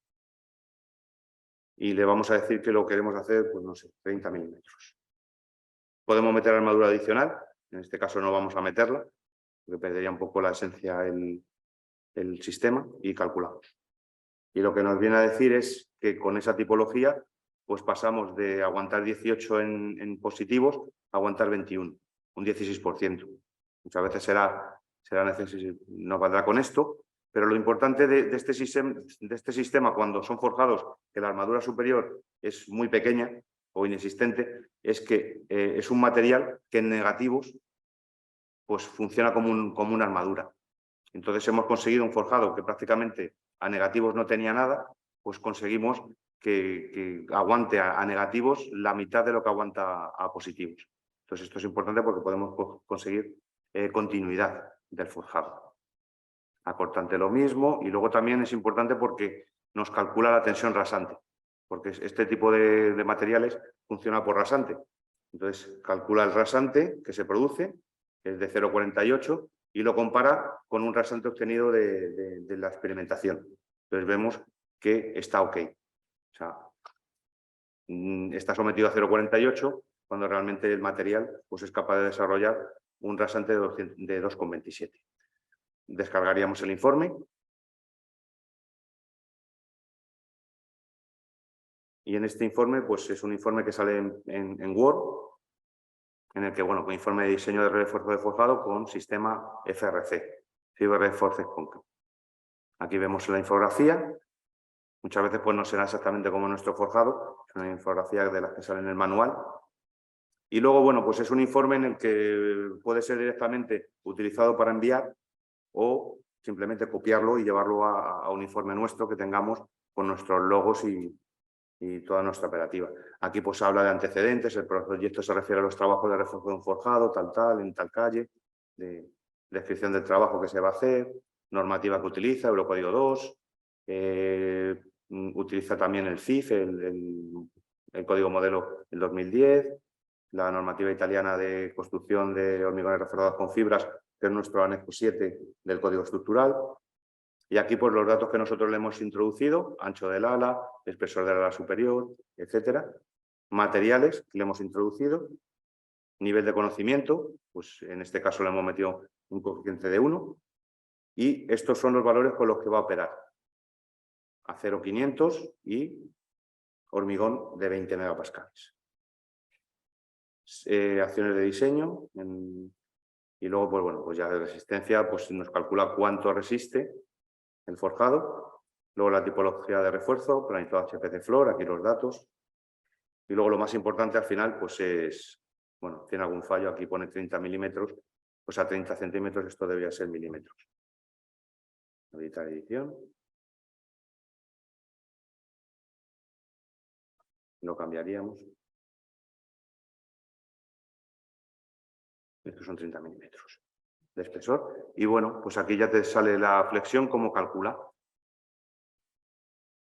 Y le vamos a decir que lo queremos hacer, pues no sé, 30 milímetros. Podemos meter armadura adicional, en este caso no vamos a meterla, porque perdería un poco la esencia el sistema, y calculamos. Y lo que nos viene a decir es que con esa tipología pues pasamos de aguantar 18 en positivos a aguantar 21, un 16%. Muchas veces será necesario, no valdrá con esto, pero lo importante de este sistema, cuando son forjados, que la armadura superior es muy pequeña o inexistente, es que es un material que en negativos pues funciona como una armadura. Entonces hemos conseguido un forjado que prácticamente a negativos no tenía nada, pues conseguimos que aguante a negativos la mitad de lo que aguanta a positivos. Entonces esto es importante porque podemos conseguir continuidad del forjado. A cortante lo mismo, y luego también es importante porque nos calcula la tensión rasante, porque este tipo de materiales funciona por rasante. Entonces calcula el rasante que se produce, que es de 0,48, y lo compara con un rasante obtenido de la experimentación. Entonces vemos que está ok. O sea, está sometido a 0,48 cuando realmente el material pues, es capaz de desarrollar un rasante de 2,27. Descargaríamos el informe. Y en este informe, pues es un informe que sale en Word, en el que, bueno, con informe de diseño de refuerzo de forjado con sistema FRC, Fiber Reinforced Concrete. Aquí vemos la infografía. Muchas veces pues no será exactamente como nuestro forjado, es una infografía de las que sale en el manual. Y luego, bueno, pues es un informe en el que puede ser directamente utilizado para enviar o simplemente copiarlo y llevarlo a un informe nuestro que tengamos con nuestros logos y toda nuestra operativa. Aquí pues habla de antecedentes, el proyecto se refiere a los trabajos de refuerzo de un forjado, tal, en tal calle, de descripción del trabajo que se va a hacer, normativa que utiliza, Eurocódigo 2, utiliza también el CIF, el código modelo del 2010, la normativa italiana de construcción de hormigones reforzados con fibras, que es nuestro anexo 7 del código estructural. Y aquí pues los datos que nosotros le hemos introducido, ancho del ala, espesor del ala superior, etcétera. Materiales que le hemos introducido, nivel de conocimiento, pues en este caso le hemos metido un coeficiente de 1. Y estos son los valores con los que va a operar. Acero 500 y hormigón de 20 megapascales. Acciones de diseño y luego pues bueno, pues ya de resistencia pues nos calcula cuánto resiste el forjado, luego la tipología de refuerzo, planito HPC Flor, aquí los datos, y luego lo más importante al final pues es, bueno, tiene algún fallo, aquí pone 30 milímetros, pues a 30 centímetros esto debería ser milímetros. Editar edición. Lo cambiaríamos. Estos son 30 milímetros de espesor. Y bueno, pues aquí ya te sale la flexión, cómo calcula.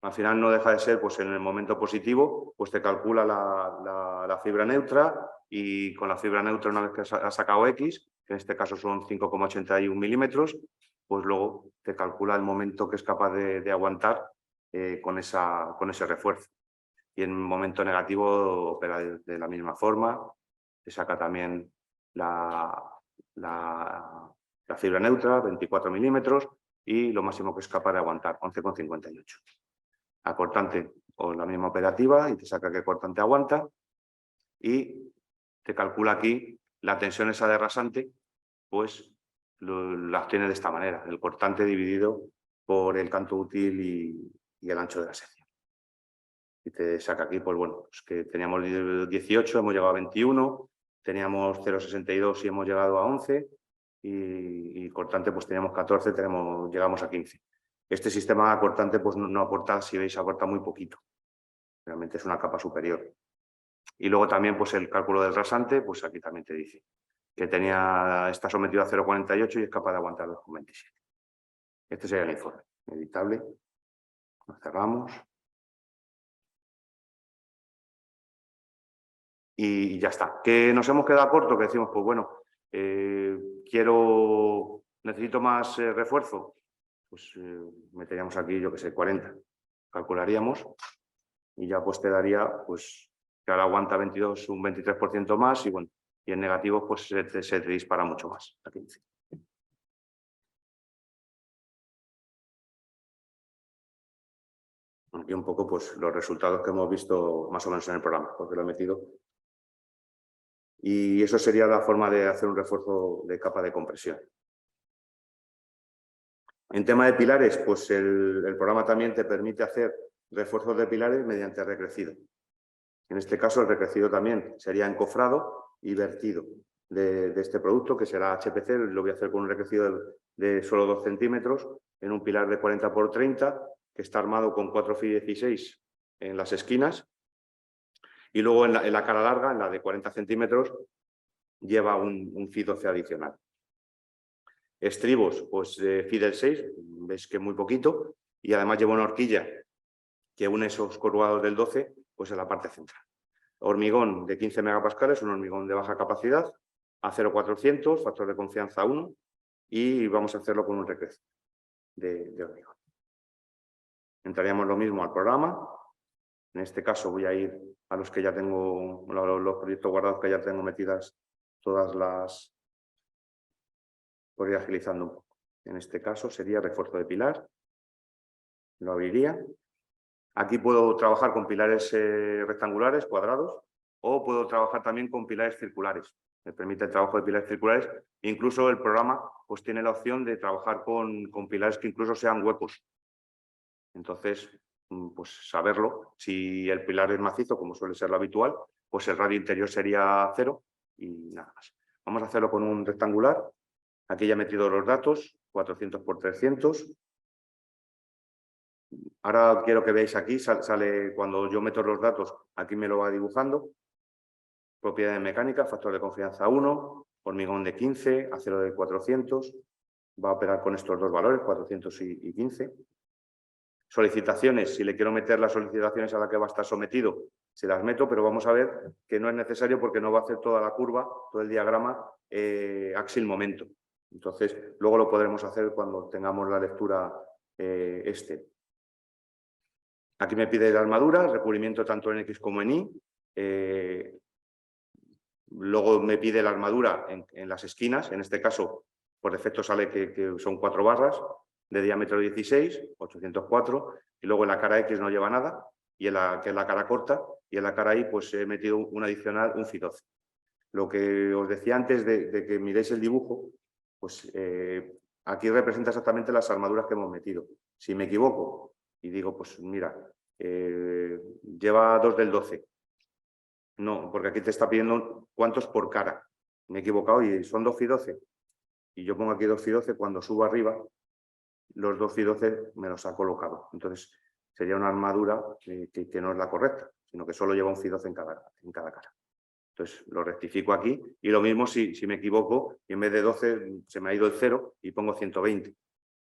Al final no deja de ser, pues en el momento positivo, pues te calcula la fibra neutra y con la fibra neutra, una vez que has sacado X, que en este caso son 5,81 milímetros, pues luego te calcula el momento que es capaz de aguantar con ese refuerzo. Y en momento negativo opera de la misma forma, te saca también la fibra neutra, 24 milímetros, y lo máximo que es capaz de aguantar, 11,58. A cortante o la misma operativa y te saca qué cortante aguanta y te calcula aquí la tensión esa de rasante, pues la obtiene de esta manera, el cortante dividido por el canto útil y el ancho de la sección. Y te saca aquí, pues bueno, pues que teníamos 18, hemos llegado a 21, teníamos 0,62 y hemos llegado a 11 y cortante pues teníamos 14, llegamos a 15. Este sistema cortante pues no aporta, si veis, aporta muy poquito. Realmente es una capa superior. Y luego también pues el cálculo del rasante, pues aquí también te dice que está sometido a 0,48 y es capaz de aguantar 2,27. Este sería el informe. Editable. Lo cerramos. Y ya está. ¿Que nos hemos quedado corto? Que decimos, pues bueno, necesito más refuerzo. Pues meteríamos aquí, yo que sé, 40. Calcularíamos y ya pues te daría, pues, que ahora aguanta 22, un 23% más y bueno, y en negativo pues se te dispara mucho más, a 15. Aquí un poco pues los resultados que hemos visto más o menos en el programa, porque lo he metido. Y eso sería la forma de hacer un refuerzo de capa de compresión. En tema de pilares, pues el programa también te permite hacer refuerzos de pilares mediante recrecido. En este caso, el recrecido también sería encofrado y vertido de este producto, que será HPC. Lo voy a hacer con un recrecido de solo 2 centímetros en un pilar de 40 por 30, que está armado con 4 Fi 16 en las esquinas. Y luego en la cara larga, en la de 40 centímetros, lleva un Fi 12 adicional. Estribos, pues Fi del 6, veis que muy poquito, y además lleva una horquilla que une esos corrugados del 12 pues en la parte central. Hormigón de 15 megapascales, un hormigón de baja capacidad, acero 400, factor de confianza 1, y vamos a hacerlo con un recrecido de hormigón. Entraríamos lo mismo al programa. En este caso voy a ir a los que ya tengo, los proyectos guardados que ya tengo metidas todas las... Voy a ir agilizando un poco. En este caso sería refuerzo de pilar. Lo abriría. Aquí puedo trabajar con pilares rectangulares, cuadrados, o puedo trabajar también con pilares circulares. Me permite el trabajo de pilares circulares. Incluso el programa pues, tiene la opción de trabajar con pilares que incluso sean huecos. Entonces, pues saberlo. Si el pilar es macizo, como suele ser lo habitual, pues el radio interior sería 0 y nada más. Vamos a hacerlo con un rectangular. Aquí ya he metido los datos, 400 por 300. Ahora quiero que veáis aquí, sale cuando yo meto los datos, aquí me lo va dibujando. Propiedades mecánicas, factor de confianza 1, hormigón de 15, acero de 400. Va a operar con estos dos valores, 400 y 15. Solicitaciones, si le quiero meter las solicitaciones a la que va a estar sometido, se las meto, pero vamos a ver que no es necesario porque no va a hacer toda la curva, todo el diagrama axil momento. Entonces, luego lo podremos hacer cuando tengamos la lectura Aquí me pide la armadura, recubrimiento tanto en X como en Y. Luego me pide la armadura en las esquinas. En este caso, por defecto sale que son 4 barras de diámetro 16, 804. Y luego en la cara X no lleva nada, y que es la cara corta. Y en la cara Y pues he metido un adicional, un Fi 12. Lo que os decía antes de que miréis el dibujo, pues aquí representa exactamente las armaduras que hemos metido. Si me equivoco y digo, pues mira, lleva 2 del 12. No, porque aquí te está pidiendo cuántos por cara. Me he equivocado y son 2 Fi 12. Y yo pongo aquí 2 Fi 12, cuando subo arriba, los 2 Fi 12 me los ha colocado. Entonces sería una armadura que no es la correcta, sino que solo lleva un Fi 12 en cada cara. Entonces lo rectifico aquí y lo mismo si me equivoco y en vez de 12 se me ha ido el 0 y pongo 120.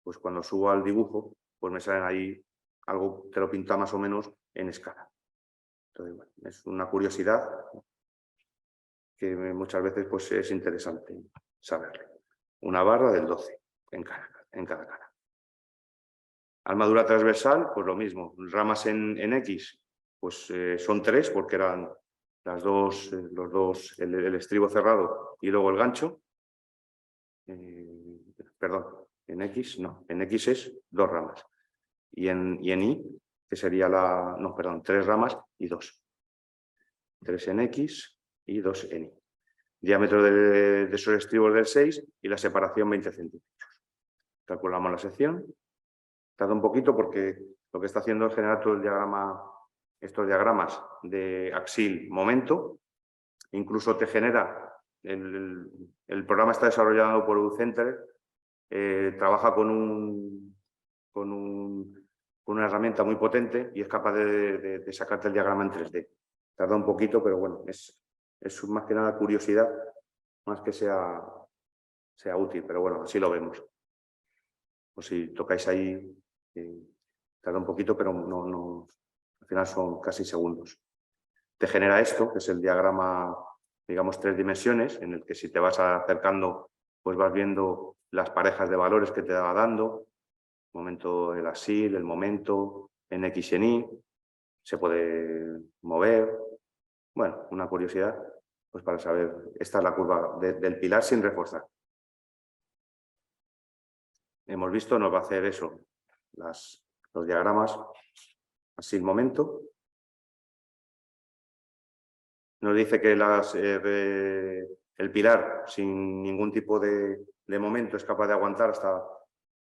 Pues cuando subo al dibujo, pues me salen ahí algo, te lo pinta más o menos en escala. Entonces, bueno, es una curiosidad que muchas veces pues, es interesante saberlo. Una barra del 12 en cada cara. Armadura transversal, pues lo mismo. Ramas en X, pues son 3 porque eran los dos, el estribo cerrado y luego el gancho. Perdón, en X no, en X es 2 ramas. Y en Y, que sería no, perdón, 3 ramas y 2. 3 en X y 2 en Y. Diámetro de esos estribos del 6 y la separación 20 centímetros. Calculamos la sección. Tarda un poquito porque lo que está haciendo es generar todo el diagrama, estos diagramas de axil momento. Incluso te genera, el programa está desarrollado por Ucenter, trabaja con con una herramienta muy potente y es capaz de sacarte el diagrama en 3D. Tarda un poquito, pero bueno, es más que nada curiosidad, más que sea útil, pero bueno, así lo vemos. Pues si tocáis ahí, tarda un poquito, pero no, al final son casi segundos. Te genera esto, que es el diagrama, digamos, 3 dimensiones, en el que si te vas acercando, pues vas viendo las parejas de valores que te va dando, el momento del asil, el momento, en X y en Y, se puede mover. Bueno, una curiosidad, pues para saber, esta es la curva del pilar sin reforzar. Hemos visto, nos va a hacer eso, los diagramas, así el momento. Nos dice que el pilar sin ningún tipo de momento es capaz de aguantar hasta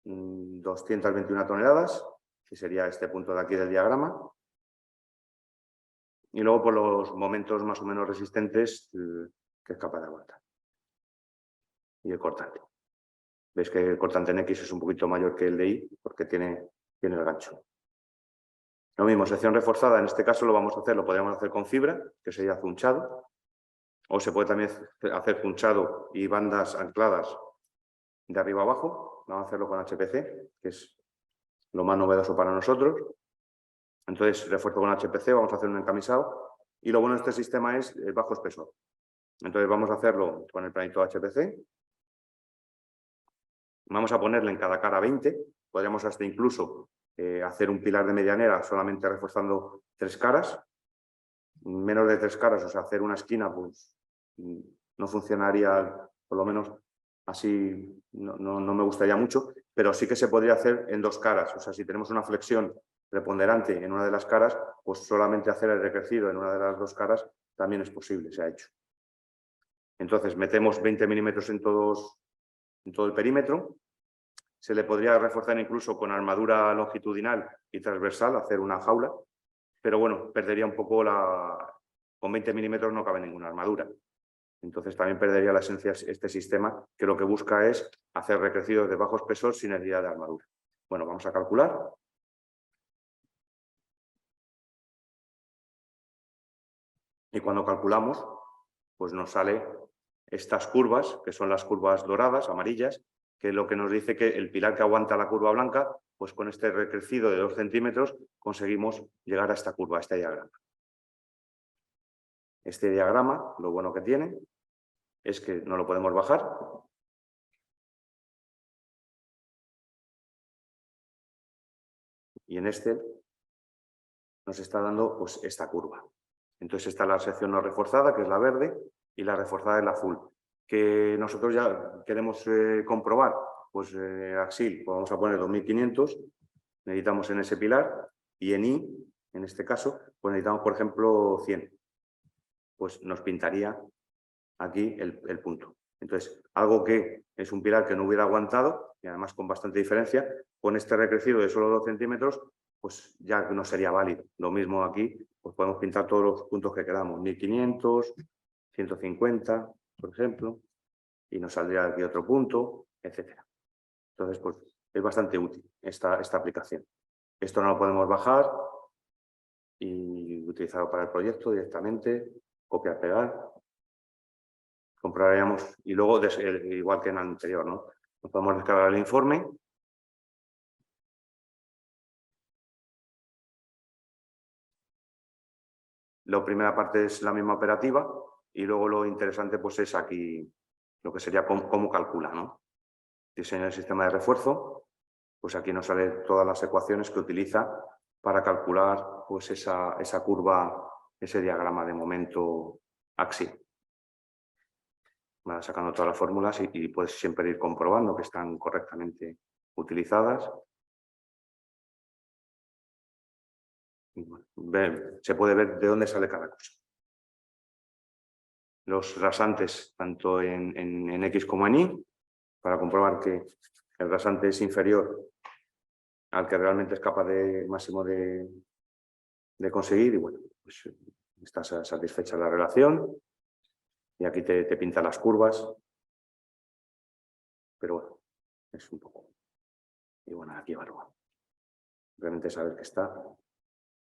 221 toneladas, que sería este punto de aquí del diagrama. Y luego por los momentos más o menos resistentes que es capaz de aguantar. Y el cortante. Veis que el cortante en X es un poquito mayor que el de Y porque tiene el gancho. Lo mismo, sección reforzada, en este caso lo podríamos hacer con fibra, que sería zunchado. O se puede también hacer zunchado y bandas ancladas de arriba abajo. Vamos a hacerlo con HPC, que es lo más novedoso para nosotros. Entonces, refuerzo con HPC, vamos a hacer un encamisado. Y lo bueno de este sistema es el bajo espesor. Entonces, vamos a hacerlo con el planito HPC. Vamos a ponerle en cada cara 20. Podríamos hasta incluso hacer un pilar de medianera solamente reforzando 3 caras. Menos de 3 caras, o sea, hacer una esquina, pues no funcionaría, por lo menos así no me gustaría mucho, pero sí que se podría hacer en 2 caras. O sea, si tenemos una flexión preponderante en una de las caras, pues solamente hacer el recrecido en una de las 2 caras también es posible, se ha hecho. Entonces, metemos 20 milímetros en todo el perímetro. Se le podría reforzar incluso con armadura longitudinal y transversal, hacer una jaula, pero bueno, perdería un poco con 20 milímetros no cabe ninguna armadura. Entonces también perdería la esencia este sistema, que lo que busca es hacer recrecidos de bajo espesor sin necesidad de armadura. Bueno, vamos a calcular. Y cuando calculamos, pues nos sale estas curvas, que son las curvas doradas, amarillas, que es lo que nos dice que el pilar que aguanta la curva blanca, pues con este recrecido de 2 centímetros conseguimos llegar a esta curva, a este diagrama. Este diagrama, lo bueno que tiene, es que no lo podemos bajar. Y en este nos está dando pues, esta curva. Entonces está la sección no reforzada, que es la verde, y la reforzada es la azul. Que nosotros ya queremos comprobar, pues axil, pues vamos a poner 2500, necesitamos en ese pilar, y en Y, en este caso, pues necesitamos, por ejemplo, 100. Pues nos pintaría aquí el punto. Entonces, algo que es un pilar que no hubiera aguantado, y además con bastante diferencia, con este recrecido de solo 2 centímetros, pues ya no sería válido. Lo mismo aquí, pues podemos pintar todos los puntos que queramos, 1500, 150, por ejemplo, y nos saldría aquí otro punto, etcétera. Entonces, pues es bastante útil esta aplicación. Esto no lo podemos bajar y utilizarlo para el proyecto directamente, copiar, pegar. Comprobaríamos, y luego, igual que en el anterior, ¿no? Nos podemos descargar el informe. La primera parte es la misma operativa y luego lo interesante pues es aquí lo que sería cómo calcula, ¿no? Diseño del sistema de refuerzo, pues aquí nos salen todas las ecuaciones que utiliza para calcular pues esa curva, ese diagrama de momento axial. Va sacando todas las fórmulas y puedes siempre ir comprobando que están correctamente utilizadas. Se puede ver de dónde sale cada cosa. Los rasantes, tanto en X como en Y, para comprobar que el rasante es inferior al que realmente es capaz máximo de conseguir. Y bueno, pues está satisfecha la relación. Y aquí te pinta las curvas. Pero bueno, es un poco. Y bueno, aquí evalúa. Simplemente saber que está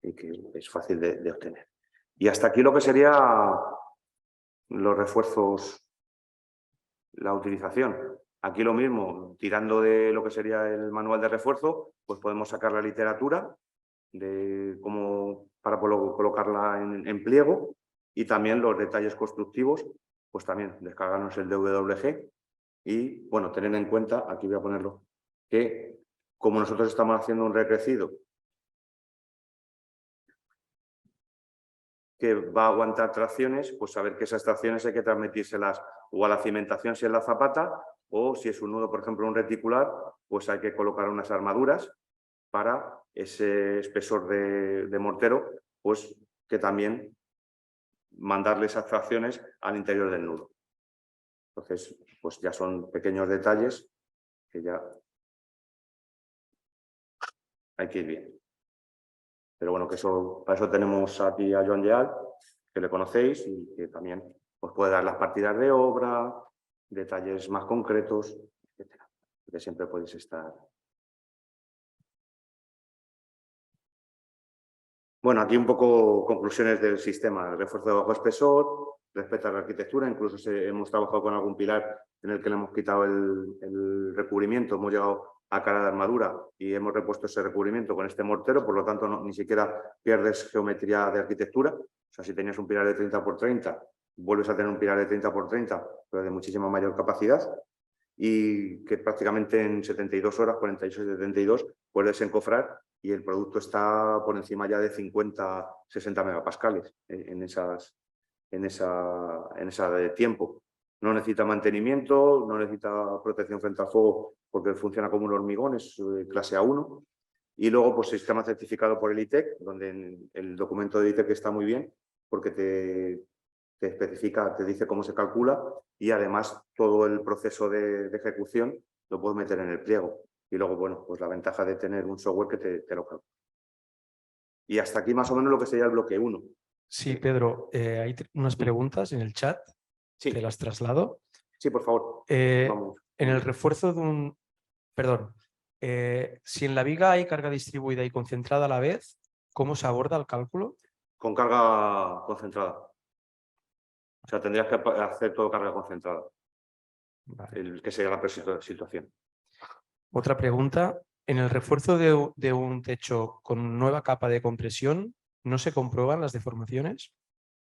y que es fácil de obtener. Y hasta aquí lo que sería los refuerzos, la utilización. Aquí lo mismo, tirando de lo que sería el manual de refuerzo, pues podemos sacar la literatura de cómo, para colocarla en pliego, y también los detalles constructivos, pues también descargarnos el DWG y, bueno, tener en cuenta, aquí voy a ponerlo, que como nosotros estamos haciendo un recrecido que va a aguantar tracciones, pues saber que esas tracciones hay que transmitírselas o a la cimentación si es la zapata, o si es un nudo, por ejemplo, un reticular, pues hay que colocar unas armaduras para ese espesor de mortero, pues que también mandarle esas tracciones al interior del nudo. Entonces, pues ya son pequeños detalles que ya hay que ir bien. Pero bueno, que eso, para eso tenemos aquí a Joan Lleal, que le conocéis y que también os puede dar las partidas de obra, detalles más concretos, etcétera. Que siempre podéis estar. Bueno, aquí un poco conclusiones del sistema. El refuerzo de bajo espesor, respeta la arquitectura, incluso hemos trabajado con algún pilar en el que le hemos quitado el recubrimiento, hemos llegado a cara de armadura y hemos repuesto ese recubrimiento con este mortero, por lo tanto ni siquiera pierdes geometría de arquitectura. O sea, si tenías un pilar de 30 por 30, vuelves a tener un pilar de 30 por 30, pero de muchísima mayor capacidad, y que prácticamente en 72 horas, 48 y 72, puedes encofrar y el producto está por encima ya de 50, 60 megapascales en esa de tiempo. No necesita mantenimiento, no necesita protección frente al fuego porque funciona como un hormigón, es clase A1. Y luego, pues, sistema certificado por el ITEC, donde el documento de ITEC está muy bien porque te especifica, te dice cómo se calcula y además todo el proceso de ejecución lo puedes meter en el pliego. Y luego, bueno, pues la ventaja de tener un software que te lo calcula. Y hasta aquí más o menos lo que sería el bloque 1. Sí, Pedro, hay unas preguntas en el chat, Sí. te las traslado. Sí, por favor. Vamos. En el refuerzo de un... Perdón. Si en la viga hay carga distribuida y concentrada a la vez, ¿cómo se aborda el cálculo? Con carga concentrada. O sea, tendrías que hacer todo carga concentrada. Vale. Que sería la situación. Otra pregunta. En el refuerzo de un techo con nueva capa de compresión, ¿no se comprueban las deformaciones?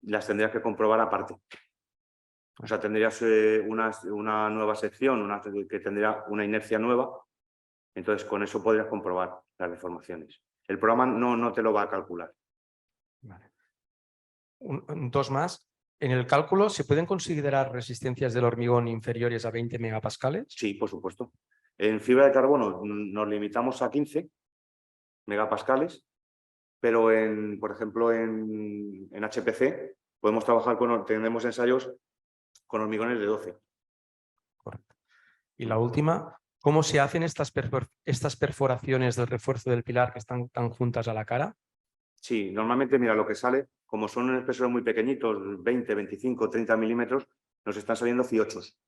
Las tendrías que comprobar aparte. O sea, tendrías una nueva sección, que tendría una inercia nueva. Entonces, con eso podrías comprobar las deformaciones. El programa no te lo va a calcular. Vale. Dos más. ¿En el cálculo se pueden considerar resistencias del hormigón inferiores a 20 megapascales? Sí, por supuesto. En fibra de carbono nos limitamos a 15 megapascales, pero por ejemplo, en HPC podemos trabajar tenemos ensayos con hormigones de 12. Correcto. Y la última, ¿cómo se hacen estas perforaciones del refuerzo del pilar que están tan juntas a la cara? Sí, normalmente, mira, lo que sale, como son espesores muy pequeñitos, 20, 25, 30 milímetros, nos están saliendo fiochos.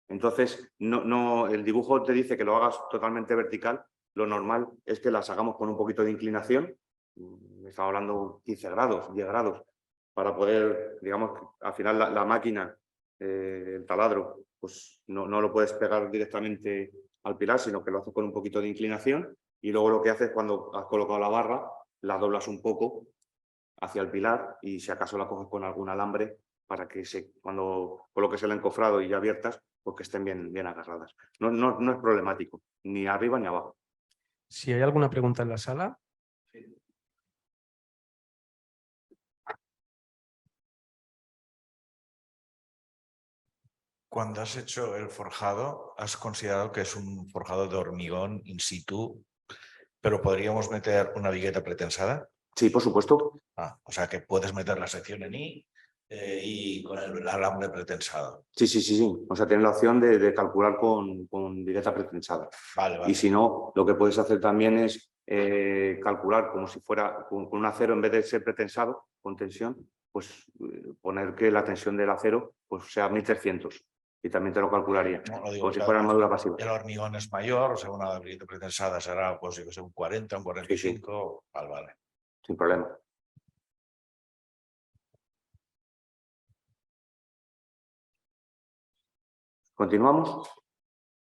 Entonces, el dibujo te dice que lo hagas totalmente vertical. Lo normal es que las hagamos con un poquito de inclinación. Estamos hablando 15 grados, 10 grados, para poder, digamos, al final la máquina, el taladro, pues no lo puedes pegar directamente al pilar, sino que lo haces con un poquito de inclinación, y luego lo que haces cuando has colocado la barra, la doblas un poco hacia el pilar y si acaso la coges con algún alambre para que cuando coloques el encofrado y ya abiertas, pues que estén bien agarradas. No es problemático, ni arriba ni abajo. Si hay alguna pregunta en la sala. Cuando has hecho el forjado, has considerado que es un forjado de hormigón in situ, pero ¿podríamos meter una vigueta pretensada? Sí, por supuesto. O sea que puedes meter la sección en I y con el alambre pretensado. Sí. O sea, tienes la opción de calcular con vigueta pretensada. Vale. Y si no, lo que puedes hacer también es calcular como si fuera con un acero, en vez de ser pretensado con tensión, pues poner que la tensión del acero pues sea 1300. y también te lo calcularía, No, digo como si que fuera armadura pasiva. el hormigón es mayor, o sea, una vigueta pretensada será, pues, yo que sé, un 40, un 45, vale. Sin problema. ¿Continuamos?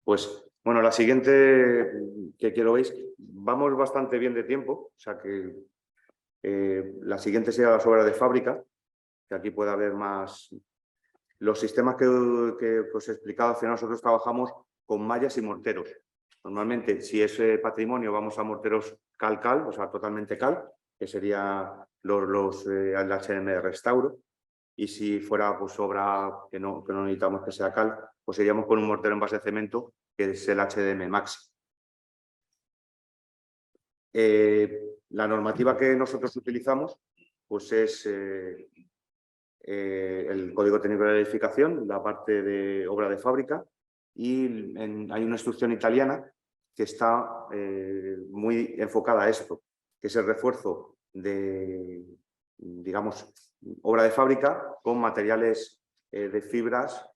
Pues, bueno, la siguiente que quiero veis, vamos bastante bien de tiempo, o sea que la siguiente sería las obras de fábrica, que aquí puede haber más. Los sistemas que os he explicado, al final nosotros trabajamos con mallas y morteros. Normalmente, si es patrimonio, vamos a morteros cal-cal, o sea, totalmente cal, que sería el HDM de restauro. Y si fuera pues obra que no necesitamos que sea cal, pues iríamos con un mortero en base de cemento, que es el HDM Maxi. La normativa que nosotros utilizamos pues es el Código Técnico de Edificación, la parte de obra de fábrica, y hay una instrucción italiana que está muy enfocada a esto, que es el refuerzo de, digamos, obra de fábrica con materiales de fibras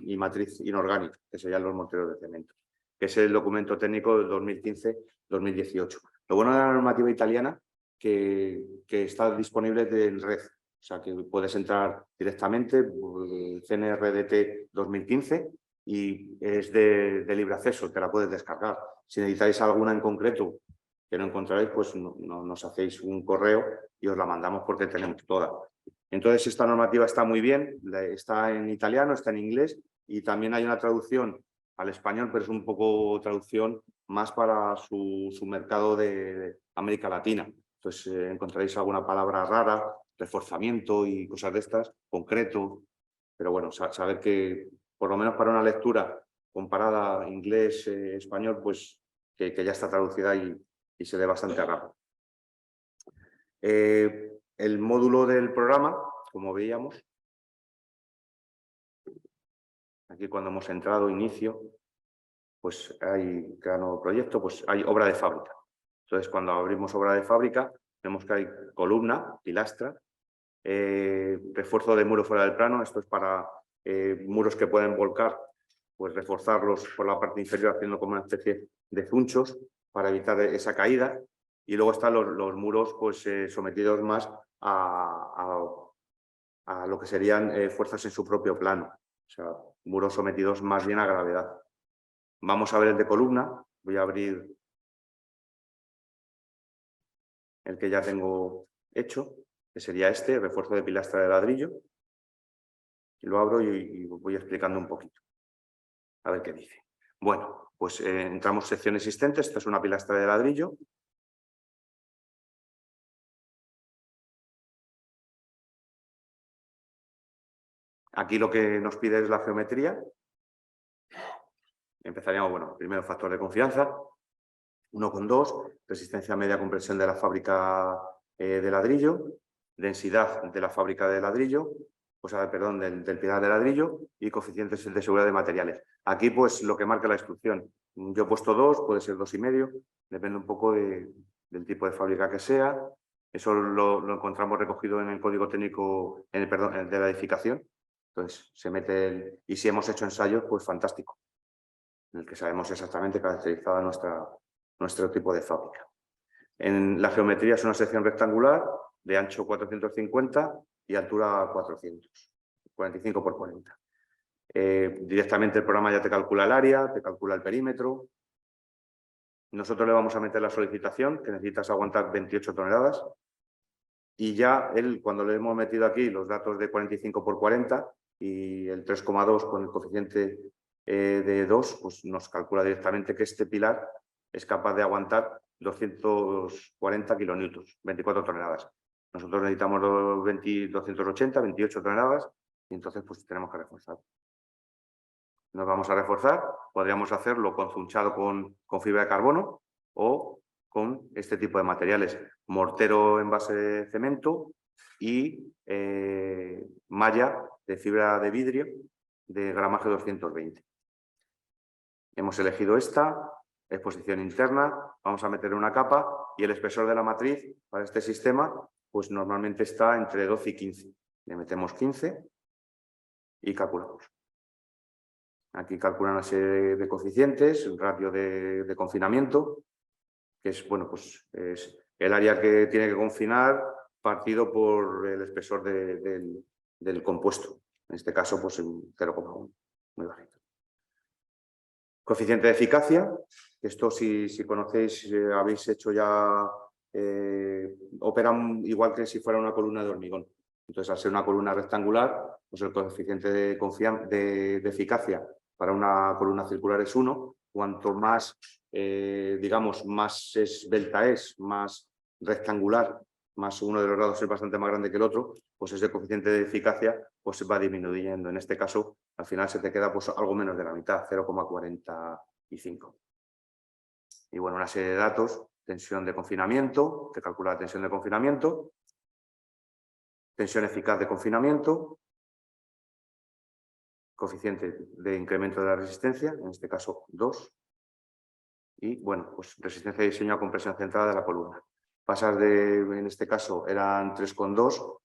y matriz inorgánica, que serían los morteros de cemento, que es el documento técnico del 2015-2018. Lo bueno de la normativa italiana que está disponible en red, o sea que puedes entrar directamente, CNRDT 2015, y es de libre acceso, te la puedes descargar. Si necesitáis alguna en concreto que no encontraréis, pues nos hacéis un correo y os la mandamos porque tenemos toda. Entonces, esta normativa está muy bien, está en italiano, está en inglés, y también hay una traducción al español, pero es un poco traducción más para su mercado de América Latina. Entonces, encontraréis alguna palabra rara, reforzamiento y cosas de estas, concreto, pero bueno, saber que por lo menos para una lectura comparada inglés-español, pues que ya está traducida y se lee bastante rápido. El módulo del programa, como veíamos, aquí cuando hemos entrado, inicio, pues hay cada nuevo proyecto, pues hay obra de fábrica. Entonces, cuando abrimos obra de fábrica, vemos que hay columna, pilastra, refuerzo de muro fuera del plano, esto es para muros que pueden volcar, pues reforzarlos por la parte inferior haciendo como una especie de zunchos para evitar esa caída. Y luego están los muros pues, sometidos más a lo que serían fuerzas en su propio plano, o sea, muros sometidos más bien a gravedad. Vamos a ver el de columna, voy a abrir el que ya tengo hecho, que sería este, refuerzo de pilastra de ladrillo. Y lo abro y voy explicando un poquito. A ver qué dice. Bueno, pues entramos sección existente. Esta es una pilastra de ladrillo. Aquí lo que nos pide es la geometría. Empezaríamos, bueno, primero factor de confianza, 1,2, resistencia media compresión de la fábrica de ladrillo, densidad de la fábrica de ladrillo, o sea, perdón, del pilar de ladrillo, y coeficientes de seguridad de materiales. Aquí, pues, lo que marca la instrucción. Yo he puesto 2, puede ser 2,5, depende un poco del tipo de fábrica que sea. Eso lo encontramos recogido en el código técnico, perdón, de la edificación. Entonces, se mete y si hemos hecho ensayos, pues fantástico, en el que sabemos exactamente caracterizada nuestro tipo de fábrica. En la geometría es una sección rectangular de ancho 450 y altura 400, 45 por 40. Directamente el programa ya te calcula el área, te calcula el perímetro. Nosotros le vamos a meter la solicitación, que necesitas aguantar 28 toneladas. Y ya él, cuando le hemos metido aquí los datos de 45 por 40 y el 3,2 con el coeficiente de 2, pues nos calcula directamente que este pilar es capaz de aguantar 240 kilonewtons, 24 toneladas. Nosotros necesitamos 280, 28 toneladas y entonces pues tenemos que reforzar. Nos vamos a reforzar, podríamos hacerlo conzunchado con fibra de carbono o con este tipo de materiales, mortero en base de cemento y malla de fibra de vidrio de gramaje 220. Hemos elegido esta, exposición interna, vamos a meter una capa y el espesor de la matriz para este sistema pues normalmente está entre 12 y 15. Le metemos 15 y calculamos. Aquí calcula una serie de coeficientes, el ratio de confinamiento, que es, bueno, pues es el área que tiene que confinar partido por el espesor del compuesto. En este caso, pues en 0,1, muy bajito. Coeficiente de eficacia, esto si conocéis, habéis hecho ya, operan igual que si fuera una columna de hormigón. Entonces, al ser una columna rectangular, pues el coeficiente de eficacia para una columna circular es 1. Cuanto más, digamos, más esbelta es, más rectangular, más uno de los lados es bastante más grande que el otro, pues ese coeficiente de eficacia pues va disminuyendo. En este caso, al final se te queda pues algo menos de la mitad, 0,45. Y bueno, una serie de datos, tensión de confinamiento, que calcula la tensión de confinamiento, tensión eficaz de confinamiento, coeficiente de incremento de la resistencia, en este caso 2, y bueno, pues resistencia de diseño a compresión centrada de la columna. Pasas en este caso eran 3,2,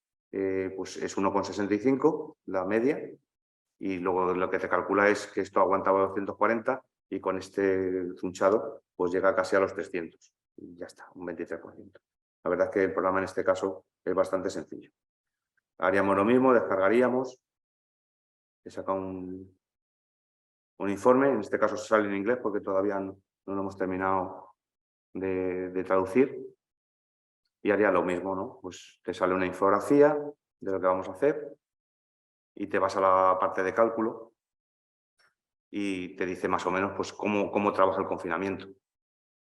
pues es 1,65 la media, y luego lo que te calcula es que esto aguantaba 240 y con este zunchado pues llega casi a los 300 y ya está, un 23%. La verdad es que el programa en este caso es bastante sencillo. Haríamos lo mismo, descargaríamos, he sacado un informe, en este caso sale en inglés porque todavía no lo hemos terminado de traducir, y haría lo mismo, ¿no? Pues te sale una infografía de lo que vamos a hacer y te vas a la parte de cálculo y te dice más o menos pues cómo trabaja el confinamiento.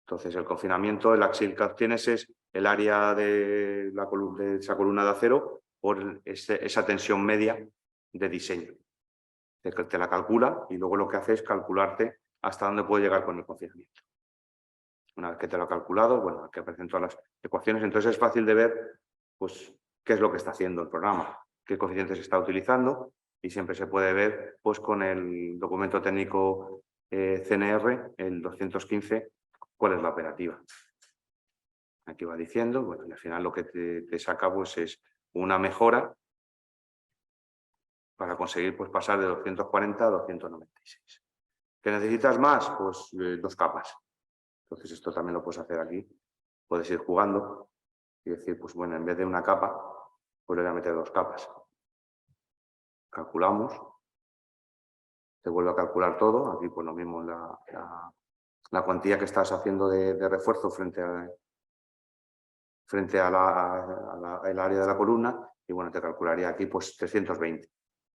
Entonces, el confinamiento, el axil que obtienes es el área de esa columna de acero por esa tensión media de diseño. Te la calcula y luego lo que hace es calcularte hasta dónde puede llegar con el confinamiento. Una vez que te lo ha calculado, bueno, aquí aparecen todas las ecuaciones, entonces es fácil de ver pues, qué es lo que está haciendo el programa, qué coeficientes está utilizando, y siempre se puede ver pues, con el documento técnico CNR, el 215, cuál es la operativa. Aquí va diciendo, bueno, y al final lo que te saca pues, es una mejora para conseguir pues, pasar de 240 a 296. ¿Qué necesitas más? Pues 2 capas. Entonces esto también lo puedes hacer aquí. Puedes ir jugando y decir, pues bueno, en vez de una capa, pues le voy a meter 2 capas. Calculamos. Te vuelve a calcular todo. Aquí pues lo mismo, la cuantía que estás haciendo de refuerzo frente a el área de la columna, y bueno, te calcularía aquí pues 320.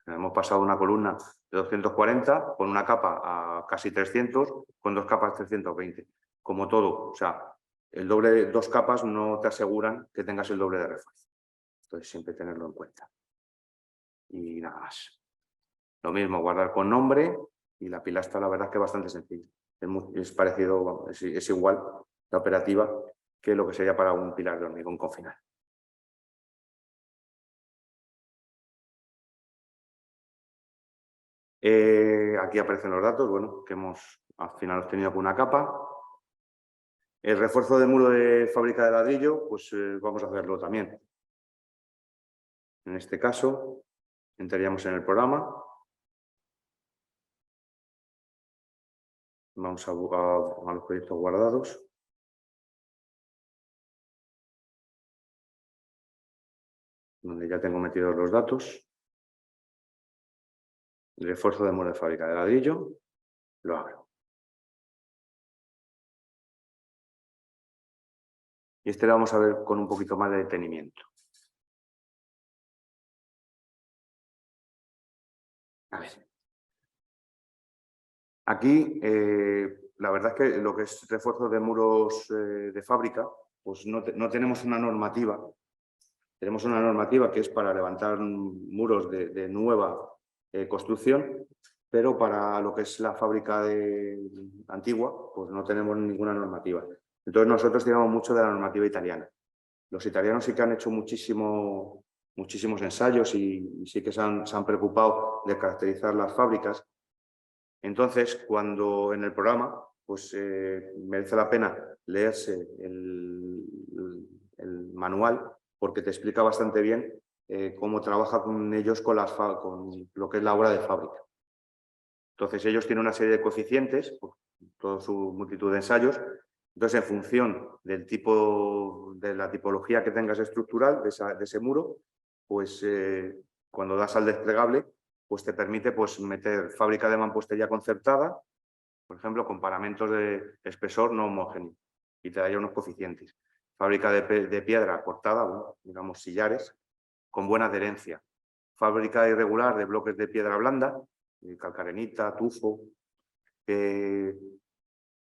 Hemos pasado una columna de 240 con una capa a casi 300, con 2 capas 320. Como todo, o sea, el doble de 2 capas no te aseguran que tengas el doble de refuerzo. Entonces, siempre tenerlo en cuenta. Y nada más. Lo mismo, guardar con nombre, y la pilastra la verdad es que es bastante sencilla. Es parecido, es igual la operativa que lo que sería para un pilar de hormigón confinado. Aquí aparecen los datos, bueno, que hemos al final obtenido con una capa. El refuerzo de muro de fábrica de ladrillo, pues vamos a hacerlo también. En este caso, entraríamos en el programa. Vamos a los proyectos guardados. Donde ya tengo metidos los datos. El refuerzo de muro de fábrica de ladrillo. Lo abro. Y este lo vamos a ver con un poquito más de detenimiento. A ver. Aquí, la verdad es que lo que es refuerzo de muros de fábrica, pues no tenemos una normativa. Tenemos una normativa que es para levantar muros de nueva construcción, pero para lo que es la fábrica antigua, pues no tenemos ninguna normativa. Entonces nosotros tiramos mucho de la normativa italiana. Los italianos sí que han hecho muchísimos ensayos y sí que se han preocupado de caracterizar las fábricas. Entonces, cuando en el programa, pues merece la pena leerse el manual, porque te explica bastante bien cómo trabaja con ellos con lo que es la obra de fábrica. Entonces ellos tienen una serie de coeficientes, por toda su multitud de ensayos. Entonces, en función del tipo, de la tipología que tengas estructural de ese muro, pues cuando das al desplegable, pues te permite pues, meter fábrica de mampostería concertada, por ejemplo, con paramentos de espesor no homogéneo, y te daría unos coeficientes. Fábrica de piedra cortada, bueno, digamos sillares, con buena adherencia. Fábrica irregular de bloques de piedra blanda, calcarenita, tufo,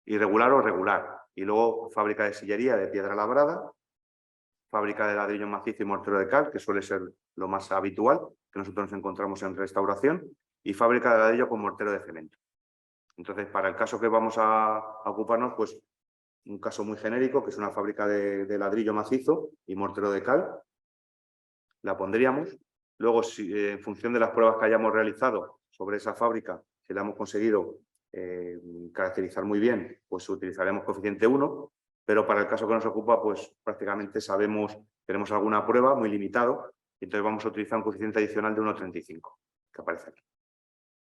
irregular o regular. Y luego fábrica de sillería de piedra labrada, fábrica de ladrillo macizo y mortero de cal, que suele ser lo más habitual que nosotros nos encontramos en restauración, y fábrica de ladrillo con mortero de cemento. Entonces, para el caso que vamos a ocuparnos, pues un caso muy genérico, que es una fábrica de ladrillo macizo y mortero de cal, la pondríamos. Luego, si, en función de las pruebas que hayamos realizado sobre esa fábrica, si la hemos conseguido caracterizar muy bien, pues utilizaremos coeficiente 1, pero para el caso que nos ocupa, pues prácticamente sabemos, tenemos alguna prueba muy limitado, y entonces vamos a utilizar un coeficiente adicional de 1,35, que aparece aquí.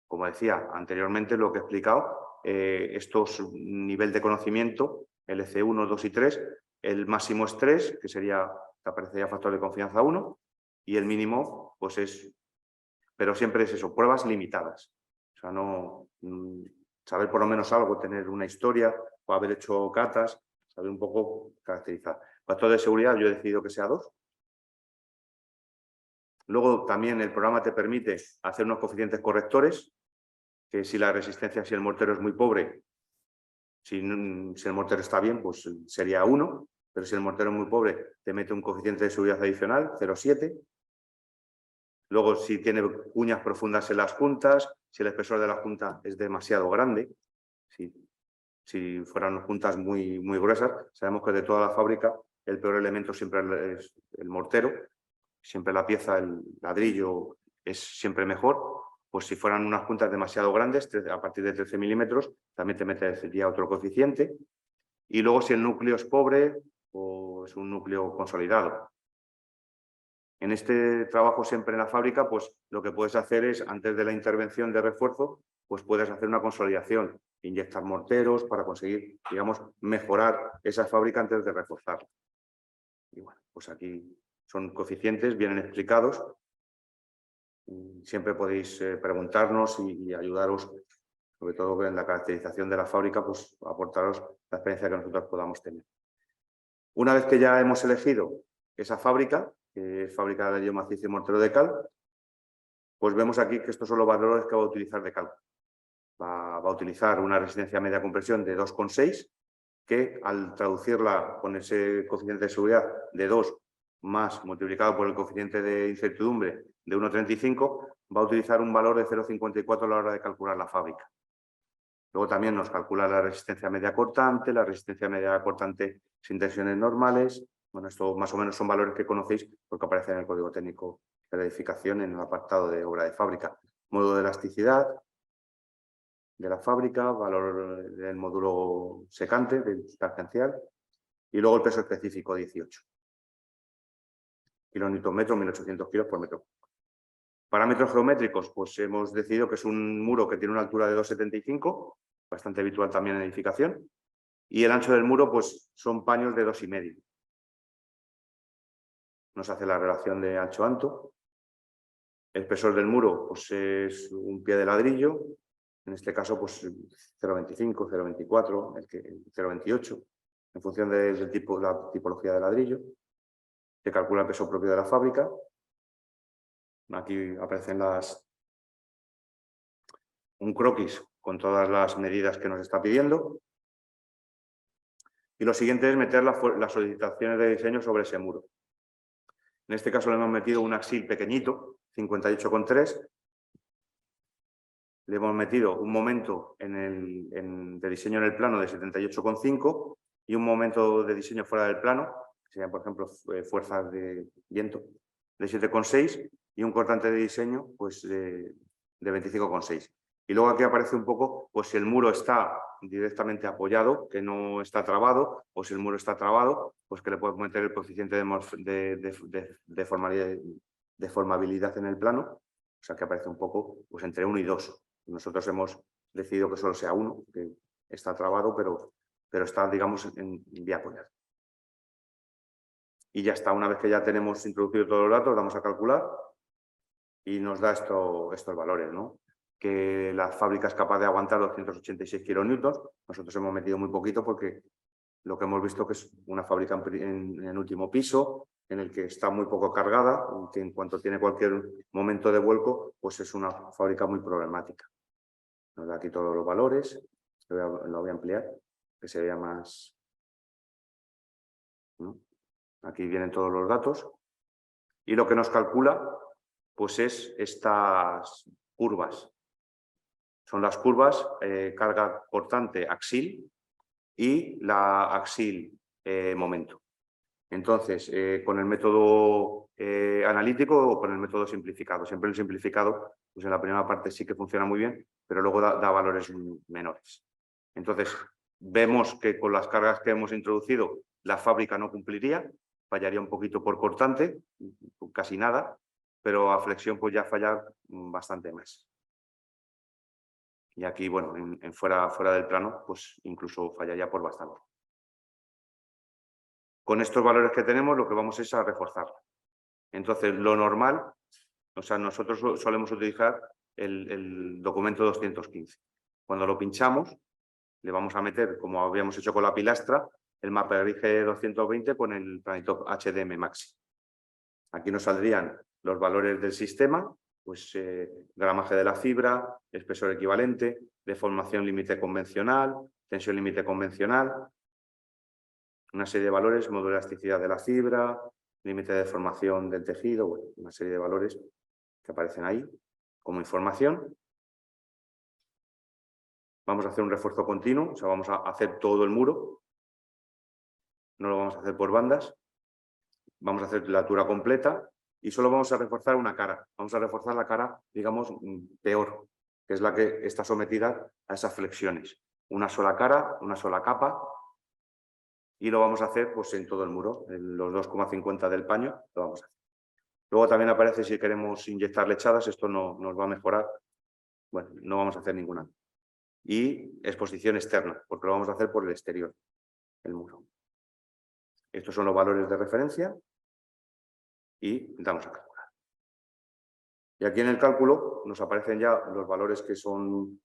Como decía anteriormente, lo que he explicado, estos nivel de conocimiento, LC1, 2 y 3, el máximo es 3, que sería, que aparecería factor de confianza 1, y el mínimo, pues es, pero siempre es eso, pruebas limitadas. O sea, no saber por lo menos algo, tener una historia, o haber hecho catas, saber un poco caracterizar. Factor de seguridad, yo he decidido que sea 2. Luego también el programa te permite hacer unos coeficientes correctores, que si la resistencia, si el mortero es muy pobre, si el mortero está bien, pues sería 1, pero si el mortero es muy pobre, te mete un coeficiente de seguridad adicional, 0,7. Luego, si tiene cuñas profundas en las juntas, si el espesor de la junta es demasiado grande, si fueran juntas muy gruesas, sabemos que de toda la fábrica el peor elemento siempre es el mortero, siempre la pieza, el ladrillo es siempre mejor. Pues si fueran unas juntas demasiado grandes, a partir de 13 milímetros, también te metería otro coeficiente. Y luego si el núcleo es pobre o es un núcleo consolidado. En este trabajo siempre en la fábrica, pues lo que puedes hacer es, antes de la intervención de refuerzo, pues puedes hacer una consolidación, inyectar morteros para conseguir, digamos, mejorar esa fábrica antes de reforzarla. Y bueno, pues aquí son coeficientes, vienen explicados. Siempre podéis preguntarnos y ayudaros, sobre todo en la caracterización de la fábrica, pues aportaros la experiencia que nosotros podamos tener. Una vez que ya hemos elegido esa fábrica, que es fábrica de ladrillo macizo y mortero de cal, pues vemos aquí que estos son los valores que va a utilizar de cálculo. Va a utilizar una resistencia media compresión de 2,6, que al traducirla con ese coeficiente de seguridad de 2 más multiplicado por el coeficiente de incertidumbre de 1,35, va a utilizar un valor de 0,54 a la hora de calcular la fábrica. Luego también nos calcula la resistencia media cortante, la resistencia media cortante sin tensiones normales. Bueno, esto más o menos son valores que conocéis porque aparecen en el código técnico de la edificación en el apartado de obra de fábrica. Módulo de elasticidad de la fábrica, valor del módulo secante, del tangencial, y luego el peso específico, 18. Kilonewton-metro, 1800 kilos por metro. Parámetros geométricos, pues hemos decidido que es un muro que tiene una altura de 2,75, bastante habitual también en edificación, y el ancho del muro, pues son paños de 2,5. Nos hace la relación de ancho-alto. El espesor del muro, pues es un pie de ladrillo, en este caso, pues 0,25, 0,24, 0,28, en función del tipo, la tipología de ladrillo. Se calcula el peso propio de la fábrica. Aquí aparecen un croquis con todas las medidas que nos está pidiendo. Y lo siguiente es meter las solicitaciones de diseño sobre ese muro. En este caso le hemos metido un axil pequeñito, 58,3. Le hemos metido un momento de diseño en el plano de 78,5 y un momento de diseño fuera del plano, que serían, por ejemplo, fuerzas de viento, de 7,6 y un cortante de diseño pues, de 25,6. Y luego aquí aparece un poco pues, si el muro está directamente apoyado, que no está trabado, o si el muro está trabado, pues que le podemos meter el coeficiente de formabilidad en el plano, o sea que aparece un poco pues, entre 1 y 2. Nosotros hemos decidido que solo sea uno, que está trabado, pero está, digamos, en vía poner. Y ya está, una vez que ya tenemos introducido todos los datos, vamos a calcular y nos da estos valores, ¿no? Que la fábrica es capaz de aguantar 286 kilonewtons. Nosotros hemos metido muy poquito porque lo que hemos visto que es una fábrica en el último piso, en el que está muy poco cargada, y que en cuanto tiene cualquier momento de vuelco, pues es una fábrica muy problemática. Nos da aquí todos los valores, lo voy a ampliar, que se vea más, ¿no? Aquí vienen todos los datos. Y lo que nos calcula, pues es estas curvas. Son las curvas carga cortante axil y la axil momento. Entonces, con el método analítico o con el método simplificado. Siempre el simplificado, pues en la primera parte sí que funciona muy bien, pero luego da valores menores. Entonces, vemos que con las cargas que hemos introducido, la fábrica no cumpliría, fallaría un poquito por cortante, casi nada, pero a flexión pues ya falla bastante más. Y aquí, bueno, fuera del plano, pues incluso fallaría por bastante. Con estos valores que tenemos, lo que vamos es a reforzarla. Entonces, lo normal, o sea, nosotros solemos utilizar el documento 215. Cuando lo pinchamos, le vamos a meter, como habíamos hecho con la pilastra, el MapRG 220 con el Planitop HDM Maxi. Aquí nos saldrían los valores del sistema, pues gramaje de la fibra, espesor equivalente, deformación límite convencional, tensión límite convencional, una serie de valores, modo de elasticidad de la fibra, límite de deformación del tejido, bueno, una serie de valores que aparecen ahí como información. Vamos a hacer un refuerzo continuo, o sea, vamos a hacer todo el muro, no lo vamos a hacer por bandas, vamos a hacer la altura completa y solo vamos a reforzar una cara. Vamos a reforzar la cara, digamos, peor, que es la que está sometida a esas flexiones. Una sola cara, una sola capa, y lo vamos a hacer pues, en todo el muro, en los 2,50 del paño, lo vamos a hacer. Luego también aparece si queremos inyectar lechadas, esto no nos va a mejorar. Bueno, no vamos a hacer ninguna. Y exposición externa, porque lo vamos a hacer por el exterior, el muro. Estos son los valores de referencia y damos a calcular. Y aquí en el cálculo nos aparecen ya los valores que son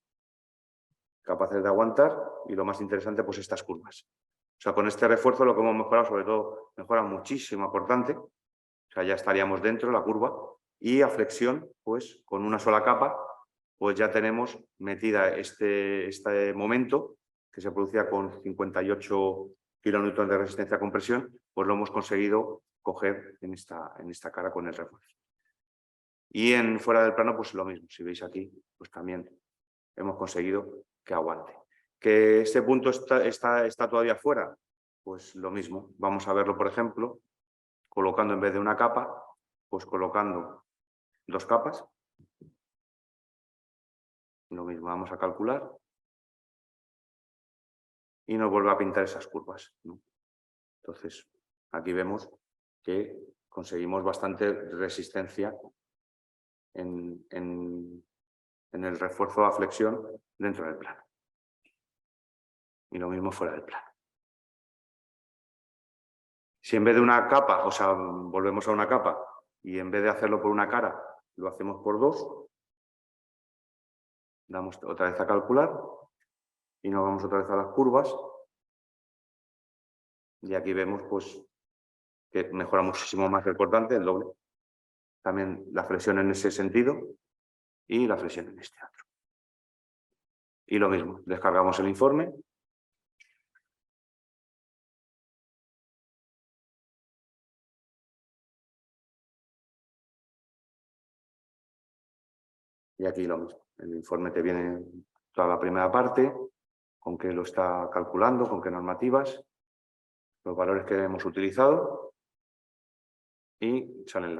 capaces de aguantar y lo más interesante, pues estas curvas. O sea, con este refuerzo lo que hemos mejorado, sobre todo, mejora muchísimo a cortante. O sea, ya estaríamos dentro de la curva. Y a flexión, pues con una sola capa, pues ya tenemos metida este momento que se producía con 58 kilonewtons de resistencia a compresión, pues lo hemos conseguido coger en esta cara con el refuerzo. Y fuera del plano, pues lo mismo. Si veis aquí, pues también hemos conseguido que aguante. ¿Que este punto está todavía fuera? Pues lo mismo. Vamos a verlo, por ejemplo, colocando en vez de una capa, pues colocando dos capas. Lo mismo, vamos a calcular. Y nos vuelve a pintar esas curvas, ¿no? Entonces, aquí vemos que conseguimos bastante resistencia en el refuerzo a flexión dentro del plano. Y lo mismo fuera del plano. Si en vez de una capa, o sea, volvemos a una capa y en vez de hacerlo por una cara, lo hacemos por dos, damos otra vez a calcular y nos vamos otra vez a las curvas. Y aquí vemos pues, que mejora muchísimo más el cortante, el doble. También la flexión en ese sentido y la flexión en este otro. Y lo mismo, descargamos el informe. Y aquí lo mismo, el informe te viene toda la primera parte, con qué lo está calculando, con qué normativas, los valores que hemos utilizado y salen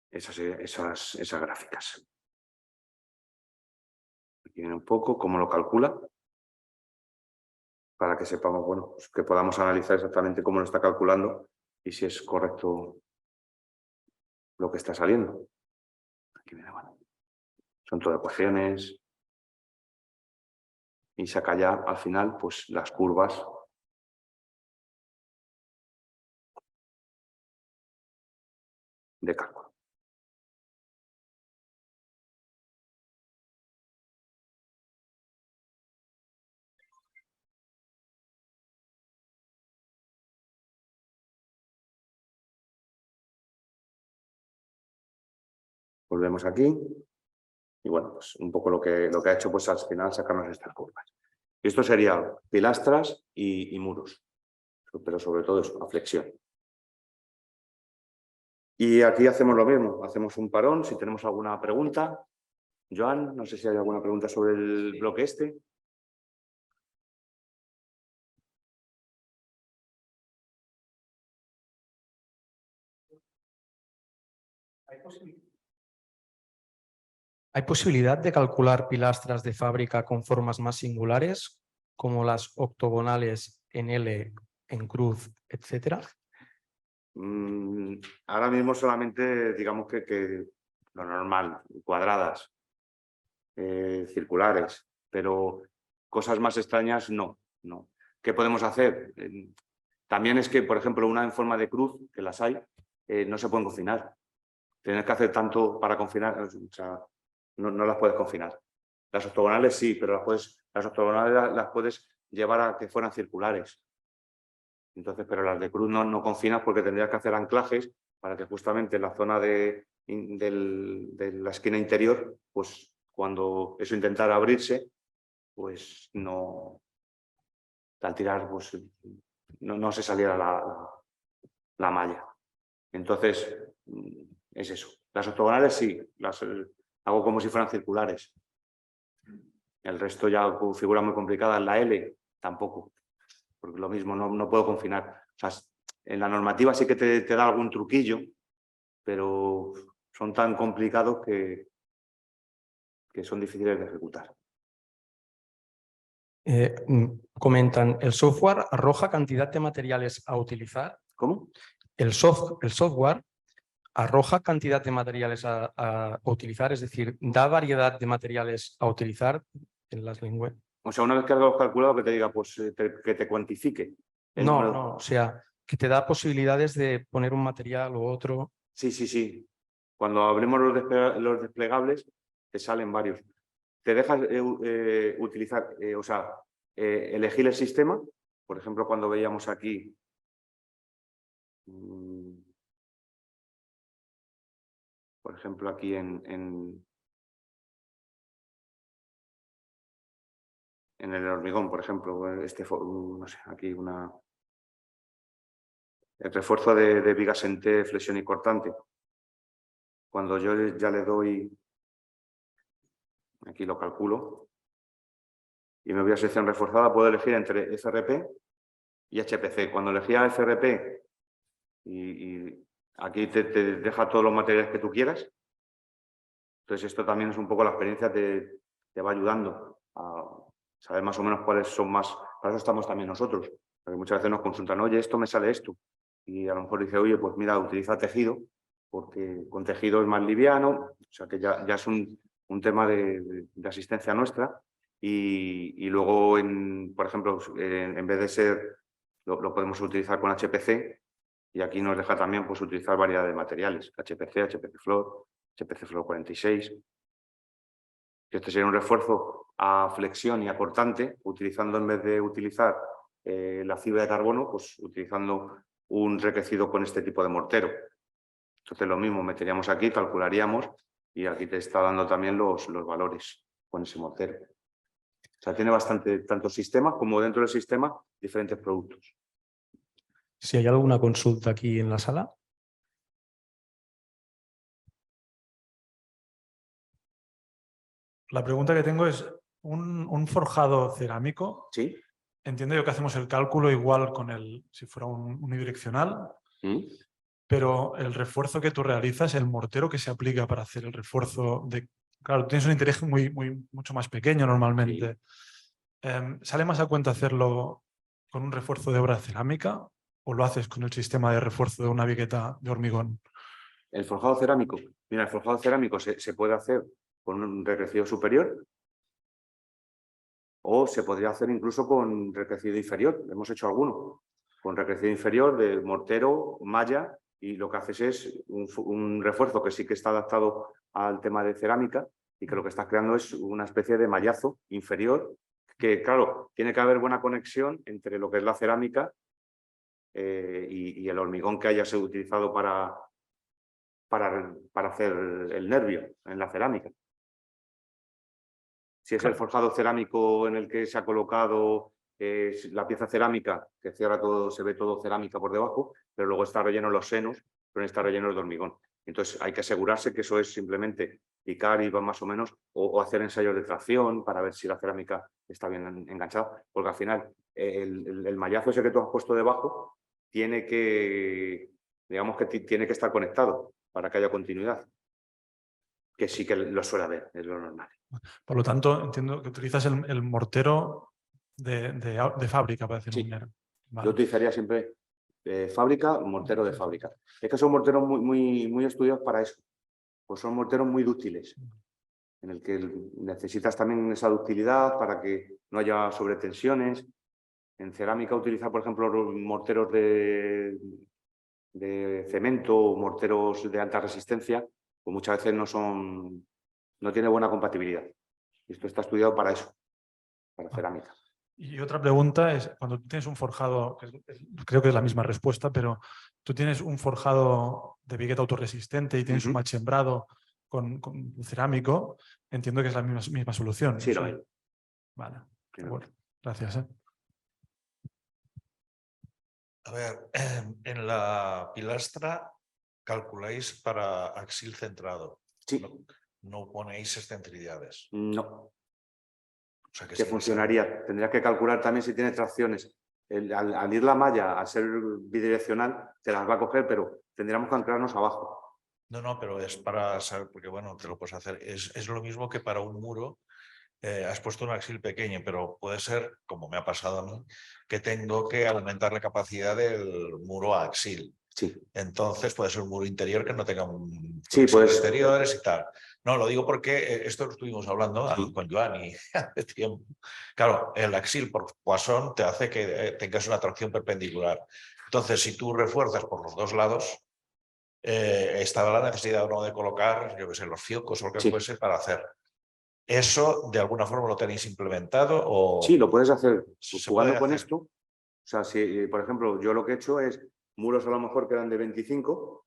esas gráficas. Aquí viene un poco cómo lo calcula, para que sepamos, bueno, pues que podamos analizar exactamente cómo lo está calculando y si es correcto lo que está saliendo. Aquí viene, bueno, Son todo ecuaciones. Y saca ya al final pues las curvas de cálculo. Volvemos aquí. Y bueno, pues un poco lo que ha hecho pues al final sacarnos estas curvas. Y esto sería pilastras y muros, pero sobre todo eso, la flexión. Y aquí hacemos lo mismo, hacemos un parón, si tenemos alguna pregunta. Joan, no sé si hay alguna pregunta sobre el bloque este. ¿Hay posibilidad de calcular pilastras de fábrica con formas más singulares, como las octogonales en L, en cruz, etcétera? Ahora mismo solamente digamos que lo normal, cuadradas, circulares, pero cosas más extrañas no. ¿Qué podemos hacer? También es que, por ejemplo, una en forma de cruz, que las hay, no se pueden confinar. Tienes que hacer tanto para confinar, o sea, no las puedes confinar. Las octogonales sí, pero las octogonales las puedes llevar a que fueran circulares. Entonces, pero las de cruz no confinas porque tendrías que hacer anclajes para que justamente en la zona de la esquina interior, pues cuando eso intentara abrirse, pues no, al tirar, pues no se saliera la malla. Entonces, es eso. Las octogonales sí, las hago como si fueran circulares. El resto ya figura muy complicada. La L tampoco, porque lo mismo, no puedo confinar. O sea, en la normativa sí que te da algún truquillo, pero son tan complicados que son difíciles de ejecutar. Comentan, ¿el software arroja cantidad de materiales a utilizar? ¿Cómo? El software arroja cantidad de materiales a utilizar, es decir, da variedad de materiales a utilizar en las lenguas. O sea, una vez que hagas calculado, que te diga, pues que te cuantifique. No, o sea, que te da posibilidades de poner un material u otro. Sí. Cuando abrimos los desplegables, te salen varios. Te dejas utilizar, elegir el sistema. Por ejemplo, cuando veíamos aquí, por ejemplo, aquí en el hormigón, por ejemplo, no sé, aquí el refuerzo de vigas en T, flexión y cortante. Cuando yo ya le doy, aquí lo calculo, y me voy a sección reforzada, puedo elegir entre FRP y HPC. Cuando elegía FRP, y aquí te deja todos los materiales que tú quieras. Entonces esto también es un poco la experiencia, te va ayudando a saber más o menos cuáles son más. Para eso estamos también nosotros, porque muchas veces nos consultan, oye, esto me sale esto. Y a lo mejor dice, oye, pues mira, utiliza tejido, porque con tejido es más liviano, o sea que ya es un tema de asistencia nuestra. Y luego, por ejemplo, en vez de ser, lo podemos utilizar con HPC, y aquí nos deja también pues, utilizar variedad de materiales, HPC, HPC Floor, HPC Floor 46. Este sería un refuerzo a flexión y a cortante, utilizando en vez de utilizar la fibra de carbono, pues utilizando un enriquecido con este tipo de mortero. Entonces lo mismo, meteríamos aquí, calcularíamos y aquí te está dando también los valores con ese mortero. O sea, tiene bastante, tanto sistema como dentro del sistema, diferentes productos. Si hay alguna consulta aquí en la sala. La pregunta que tengo es, ¿un forjado cerámico? ¿Sí? Entiendo yo que hacemos el cálculo igual si fuera un unidireccional, pero el refuerzo que tú realizas, el mortero que se aplica para hacer el refuerzo Claro, tienes un interés mucho más pequeño normalmente. Sí. ¿Sale más a cuenta hacerlo con un refuerzo de obra cerámica o lo haces con el sistema de refuerzo de una vigueta de hormigón? El forjado cerámico. Mira, el forjado cerámico se puede hacer con un recrecido superior, o se podría hacer incluso con recrecido inferior. Hemos hecho alguno con recrecido inferior de mortero, malla, y lo que haces es un refuerzo que sí que está adaptado al tema de cerámica y que lo que estás creando es una especie de mallazo inferior que, claro, tiene que haber buena conexión entre lo que es la cerámica y el hormigón que hayas utilizado para hacer el nervio en la cerámica. Si es el forjado cerámico en el que se ha colocado la pieza cerámica, que cierra todo, se ve todo cerámica por debajo, pero luego está relleno los senos, pero está relleno de hormigón. Entonces hay que asegurarse que eso es simplemente picar y va más o menos, o hacer ensayos de tracción para ver si la cerámica está bien enganchada, porque al final el mallazo ese que tú has puesto debajo tiene que, digamos que tiene que estar conectado para que haya continuidad, que sí que lo suele haber, es lo normal. Por lo tanto, entiendo que utilizas el mortero de fábrica para hacer Sí. un NER. Vale. Yo utilizaría siempre fábrica, mortero de fábrica. Es que son morteros muy estudiados para eso. Pues son morteros muy dúctiles, en el que necesitas también esa ductilidad para que no haya sobretensiones. En cerámica utiliza, por ejemplo, los morteros de cemento o morteros de alta resistencia, pues muchas veces no tiene buena compatibilidad. Y esto está estudiado para eso, para cerámica. Y otra pregunta es, cuando tú tienes un forjado, creo que es la misma respuesta, pero tú tienes un forjado de vigueta autorresistente y tienes un machembrado con cerámico, entiendo que es la misma solución. Sí, lo es. Vale, bueno, gracias. A ver, en la pilastra calculáis para axil centrado. Sí. No ponéis excentricidades. No. O sea que funcionaría. Tendría que calcular también si tiene tracciones. Al ir la malla, al ser bidireccional, te las va a coger, pero tendríamos que anclarnos abajo. No, pero es para saber, porque bueno, te lo puedes hacer. Es lo mismo que para un muro. Has puesto un axil pequeño, pero puede ser, como me ha pasado a mí, que tengo que aumentar la capacidad del muro a axil. Sí. Entonces puede ser un muro interior que no tenga un sí, pues, exteriores y tal. No, lo digo porque esto lo estuvimos hablando con Joan y hace tiempo. Claro, el axil por Poisson te hace que tengas una tracción perpendicular. Entonces, si tú refuerzas por los dos lados, estaba la necesidad o no de colocar, yo qué sé, los fiocos o lo que fuese para hacer. ¿Eso de alguna forma lo tenéis implementado? O... Sí, lo puedes hacer jugando con esto. O sea, si, por ejemplo, yo lo que he hecho es muros a lo mejor que eran de 25,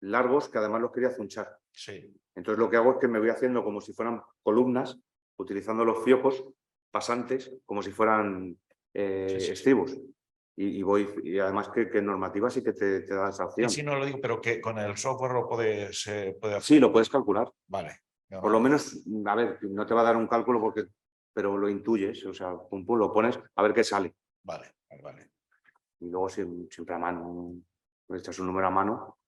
largos, que además los quería zunchar. Sí. Entonces lo que hago es que me voy haciendo como si fueran columnas, utilizando los fiocos pasantes, como si fueran estribos. Y además que normativa sí que te da esa opción. Sí, no lo digo, pero que con el software lo puede hacer. Sí, lo puedes calcular. Vale. Por lo menos, a ver, no te va a dar un cálculo pero lo intuyes, o sea, pum, pum, lo pones a ver qué sale. Vale. Y luego siempre a mano, echas un número a mano.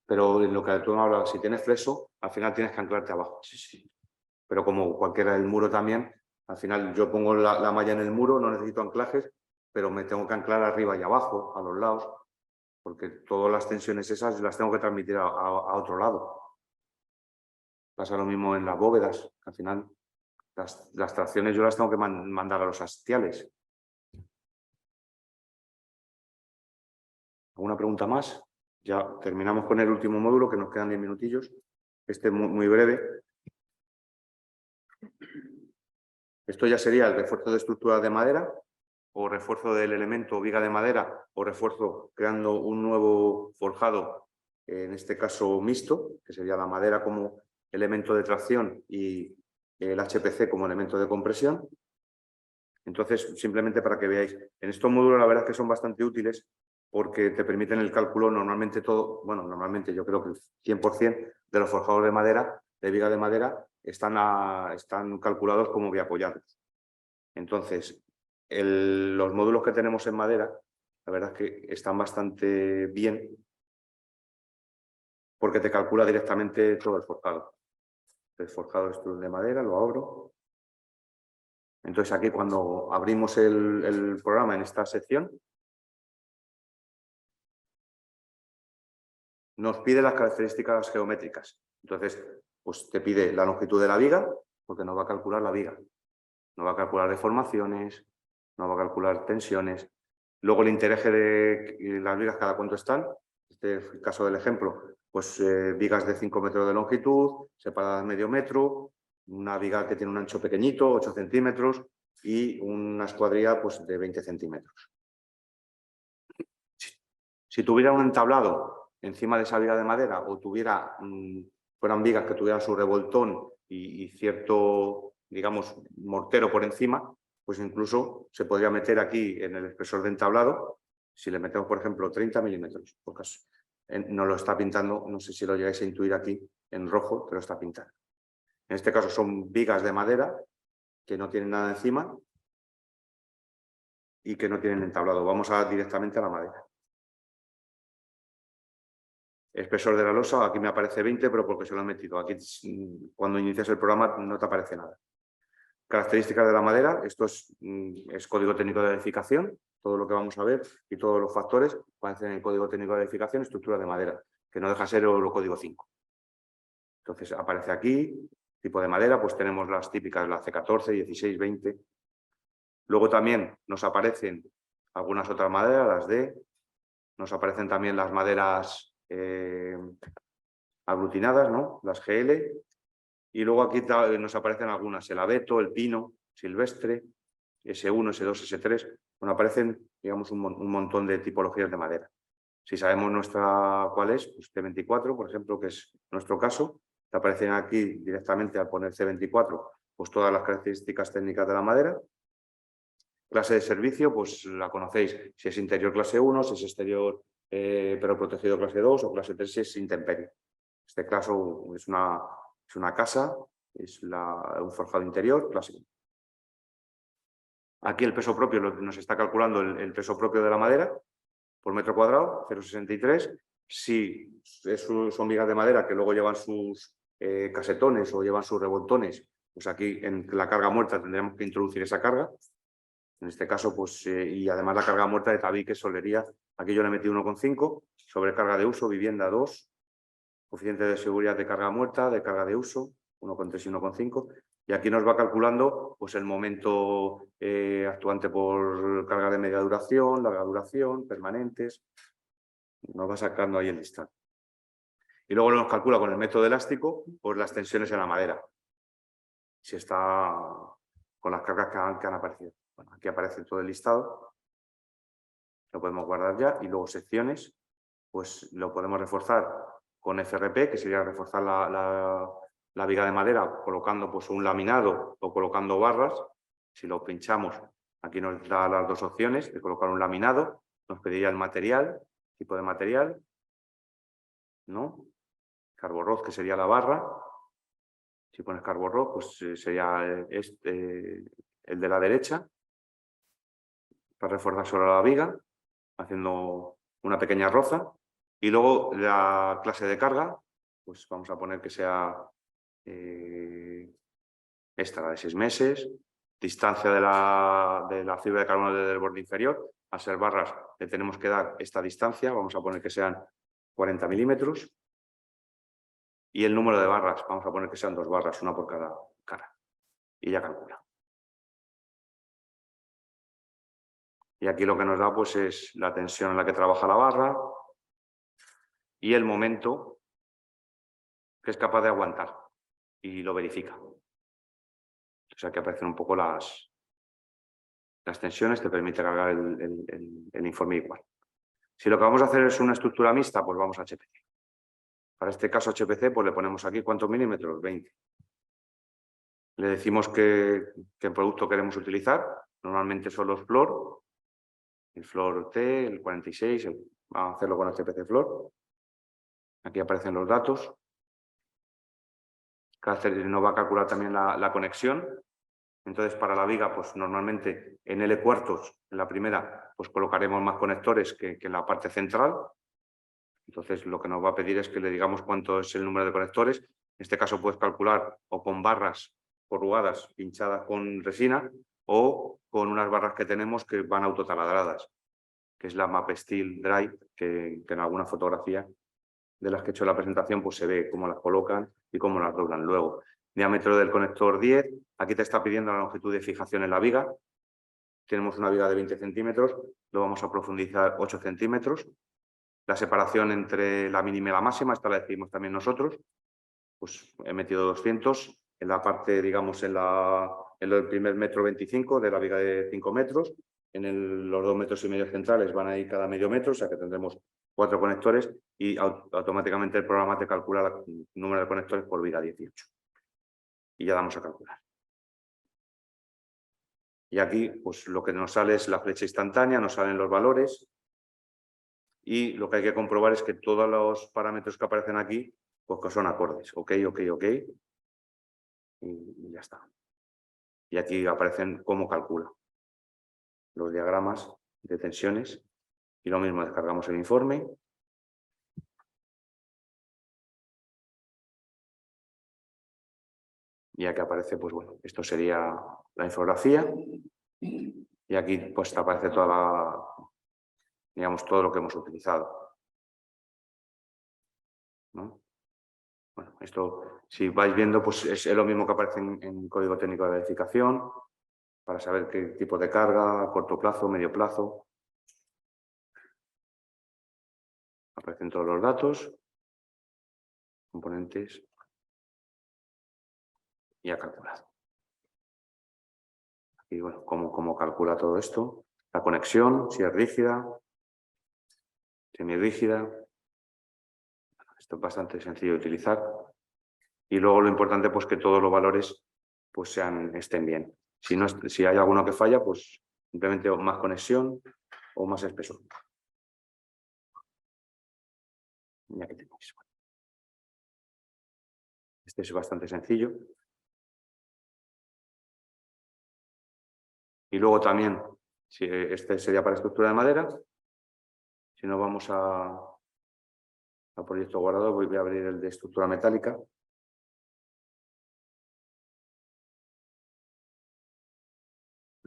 Pero en lo que tú me hablabas, si tienes fleso, al final tienes que anclarte abajo. Sí. Pero como cualquiera del muro también, al final yo pongo la malla en el muro, no necesito anclajes, pero me tengo que anclar arriba y abajo, a los lados, porque todas las tensiones esas las tengo que transmitir a otro lado. Pasa lo mismo en las bóvedas, al final las tracciones yo las tengo que mandar a los hastiales. ¿Alguna pregunta más? Ya terminamos con el último módulo, que nos quedan 10 minutillos. Este es muy breve. Esto ya sería el refuerzo de estructuras de madera, o refuerzo del elemento viga de madera, o refuerzo creando un nuevo forjado, en este caso mixto, que sería la madera como elemento de tracción y el HPC como elemento de compresión. Entonces, simplemente para que veáis, en estos módulos la verdad es que son bastante útiles porque te permiten el cálculo normalmente normalmente yo creo que el 100% de los forjados de madera, de viga de madera, están calculados como biapoyados. Entonces, los módulos que tenemos en madera, la verdad es que están bastante bien porque te calcula directamente todo el forjado. El forjado es de madera, lo abro. Entonces aquí cuando abrimos el programa en esta sección, nos pide las características geométricas. Entonces pues te pide la longitud de la viga, porque nos va a calcular la viga. Nos va a calcular deformaciones, nos va a calcular tensiones. Luego el intereje de las vigas, cada cuánto están. Este es el caso del ejemplo. Pues vigas de 5 metros de longitud, separadas medio metro, una viga que tiene un ancho pequeñito, 8 centímetros, y una escuadrilla pues, de 20 centímetros. Si tuviera un entablado encima de esa viga de madera o fueran vigas que tuvieran su revoltón y cierto, digamos, mortero por encima, pues incluso se podría meter aquí en el espesor de entablado, si le metemos, por ejemplo, 30 milímetros, por caso. No lo está pintando, no sé si lo llegáis a intuir aquí en rojo, pero está pintado. En este caso son vigas de madera que no tienen nada encima y que no tienen entablado. Vamos directamente a la madera. Espesor de la losa, aquí me aparece 20, pero porque se lo he metido. Aquí, cuando inicias el programa, no te aparece nada. Características de la madera, esto es código técnico de edificación, todo lo que vamos a ver y todos los factores aparecen en el código técnico de edificación, estructura de madera, que no deja de ser el código 5. Entonces aparece aquí, tipo de madera, pues tenemos las típicas, la C14, 16, 20. Luego también nos aparecen algunas otras maderas, las D, nos aparecen también las maderas aglutinadas, ¿no? Las GL. Y luego aquí nos aparecen algunas, el abeto, el pino, silvestre, S1, S2, S3. Bueno, aparecen, digamos, un montón de tipologías de madera. Si sabemos cuál es, pues C24, por ejemplo, que es nuestro caso, te aparecen aquí directamente al poner C24, pues todas las características técnicas de la madera. Clase de servicio, pues la conocéis, si es interior clase 1, si es exterior pero protegido clase 2 o clase 3 si es intemperie. En este caso es una casa, es un forjado interior, clase 1. Aquí el peso propio, nos está calculando el peso propio de la madera por metro cuadrado, 0,63. Si son vigas de madera que luego llevan sus casetones o llevan sus revoltones, pues aquí en la carga muerta tendremos que introducir esa carga. En este caso, pues, y además la carga muerta de tabique, solería, aquí yo le metí 1,5, sobrecarga de uso, vivienda 2, coeficiente de seguridad de carga muerta, de carga de uso, 1,3 y 1,5. Y aquí nos va calculando pues, el momento actuante por carga de media duración, larga duración, permanentes. Nos va sacando ahí el listado. Y luego nos calcula con el método elástico pues, las tensiones en la madera. Si está con las cargas que han aparecido. Bueno, aquí aparece todo el listado. Lo podemos guardar ya. Y luego secciones, pues lo podemos reforzar con FRP, que sería reforzar la viga de madera colocando pues, un laminado o colocando barras. Si lo pinchamos, aquí nos da las dos opciones de colocar un laminado. Nos pediría el material, tipo de material, ¿no? Carborroz, que sería la barra. Si pones carborroz, pues sería el de la derecha, para reforzar sobre la viga, haciendo una pequeña roza. Y luego la clase de carga, pues vamos a poner que sea esta, la de 6 meses. Distancia de la fibra de carbono desde el borde inferior. Al ser barras le tenemos que dar esta distancia, vamos a poner que sean 40 milímetros. Y el número de barras, vamos a poner que sean 2 barras, una por cada cara. Y ya calcula. Y aquí lo que nos da pues, es la tensión en la que trabaja la barra y el momento que es capaz de aguantar. Y lo verifica. O sea, que aparecen un poco las tensiones, te permite cargar el informe igual. Si lo que vamos a hacer es una estructura mixta, pues vamos a HPC. Para este caso HPC, pues le ponemos aquí ¿cuántos milímetros? 20. Le decimos qué producto queremos utilizar. Normalmente son los Flor. El Flor T, el 46. Vamos a hacerlo con HPC Flor. Aquí aparecen los datos. Nos va a calcular también la conexión. Entonces, para la viga, pues normalmente en L cuartos, en la primera, pues colocaremos más conectores que en la parte central. Entonces, lo que nos va a pedir es que le digamos cuánto es el número de conectores. En este caso, puedes calcular o con barras corrugadas pinchadas con resina o con unas barras que tenemos que van autotaladradas, que es la Map Steel Dry, que en alguna fotografía de las que he hecho en la presentación, pues se ve cómo las colocan y cómo las doblan luego. Diámetro del conector 10, aquí te está pidiendo la longitud de fijación en la viga. Tenemos una viga de 20 centímetros, lo vamos a profundizar 8 centímetros. La separación entre la mínima y la máxima, esta la decidimos también nosotros. Pues he metido 200 en la parte, digamos, en el primer metro 25 de la viga de 5 metros. Los 2,5 metros centrales van a ir cada medio metro, o sea que tendremos 4 conectores y automáticamente el programa te calcula el número de conectores por viga 18. Y ya damos a calcular. Y aquí, pues lo que nos sale es la flecha instantánea, nos salen los valores. Y lo que hay que comprobar es que todos los parámetros que aparecen aquí, pues que son acordes. Ok. Y ya está. Y aquí aparecen cómo calcula los diagramas de tensiones. Y lo mismo, descargamos el informe. Y aquí aparece, pues bueno, esto sería la infografía. Y aquí pues te aparece digamos, todo lo que hemos utilizado, ¿no? Bueno, esto, si vais viendo, pues es lo mismo que aparece en código técnico de verificación, para saber qué tipo de carga, a corto plazo, medio plazo. Aparecen todos los datos, componentes y a calcular. Y bueno, cómo calcula todo esto. La conexión, si es rígida, semirrígida. Esto es bastante sencillo de utilizar. Y luego lo importante, pues que todos los valores pues estén bien. Si hay alguno que falla, pues simplemente más conexión o más espesor. Y aquí tenéis. Este es bastante sencillo. Y luego también, si este sería para estructura de madera. Si no vamos a proyecto guardado, voy a abrir el de estructura metálica.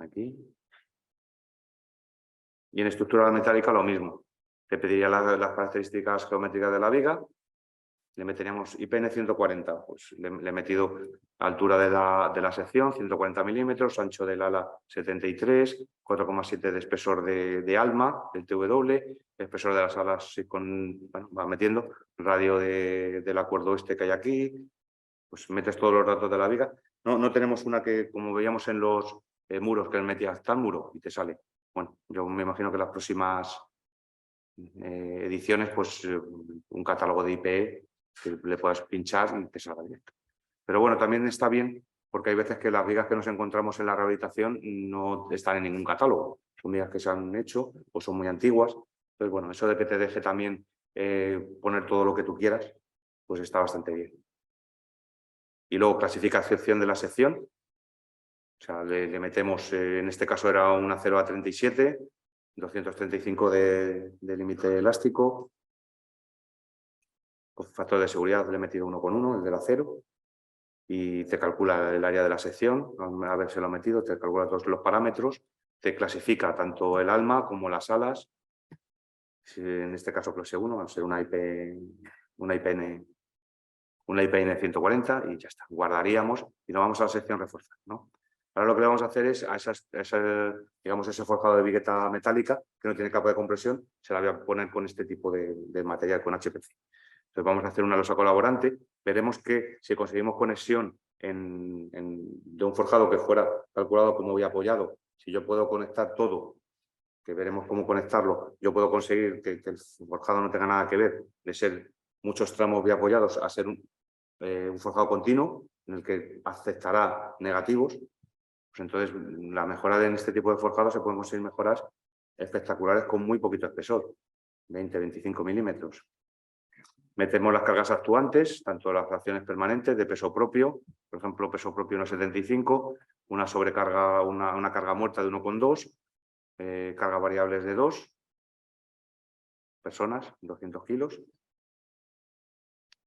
Aquí. Y en estructura metálica lo mismo. Te pediría las características geométricas de la viga. Le meteríamos IPN 140. Pues le he metido altura de la sección, 140 milímetros, ancho del ala 73, 4,7 de espesor de alma, del TW, espesor de las alas va metiendo, radio del acuerdo este que hay aquí. Pues metes todos los datos de la viga. No tenemos una que, como veíamos en los muros, que metías tal muro y te sale. Bueno, yo me imagino que las próximas ediciones, pues un catálogo de IP que le puedas pinchar y te salga directo. Pero bueno, también está bien porque hay veces que las vigas que nos encontramos en la rehabilitación no están en ningún catálogo. Son vigas que se han hecho o son muy antiguas. Entonces, bueno, eso de que te deje también poner todo lo que tú quieras, pues está bastante bien. Y luego clasificación de la sección. O sea, le metemos, en este caso era un acero A37, 235 de límite elástico. Con factor de seguridad le he metido 1,1, el del acero. Y te calcula el área de la sección, a ver si lo he metido, te calcula todos los parámetros, te clasifica tanto el alma como las alas. En este caso clase 1, al ser una IPN 140 y ya está. Guardaríamos y nos vamos a la sección reforzar, ¿no? Ahora lo que le vamos a hacer es a ese forjado de vigueta metálica que no tiene capa de compresión, se la voy a poner con este tipo de material, con HPC. Entonces vamos a hacer una losa colaborante. Veremos que si conseguimos conexión de un forjado que fuera calculado como voy apoyado, si yo puedo conectar todo, que veremos cómo conectarlo, yo puedo conseguir que el forjado no tenga nada que ver de ser muchos tramos bien apoyados a ser un forjado continuo en el que aceptará negativos. Pues entonces la mejora en este tipo de forjado se pueden conseguir mejoras espectaculares con muy poquito espesor, 20-25 milímetros. Metemos las cargas actuantes, tanto las fracciones permanentes de peso propio, por ejemplo, peso propio 1,75, una sobrecarga, una carga muerta de 1,2, cargas variables de 2 personas, 200 kilos.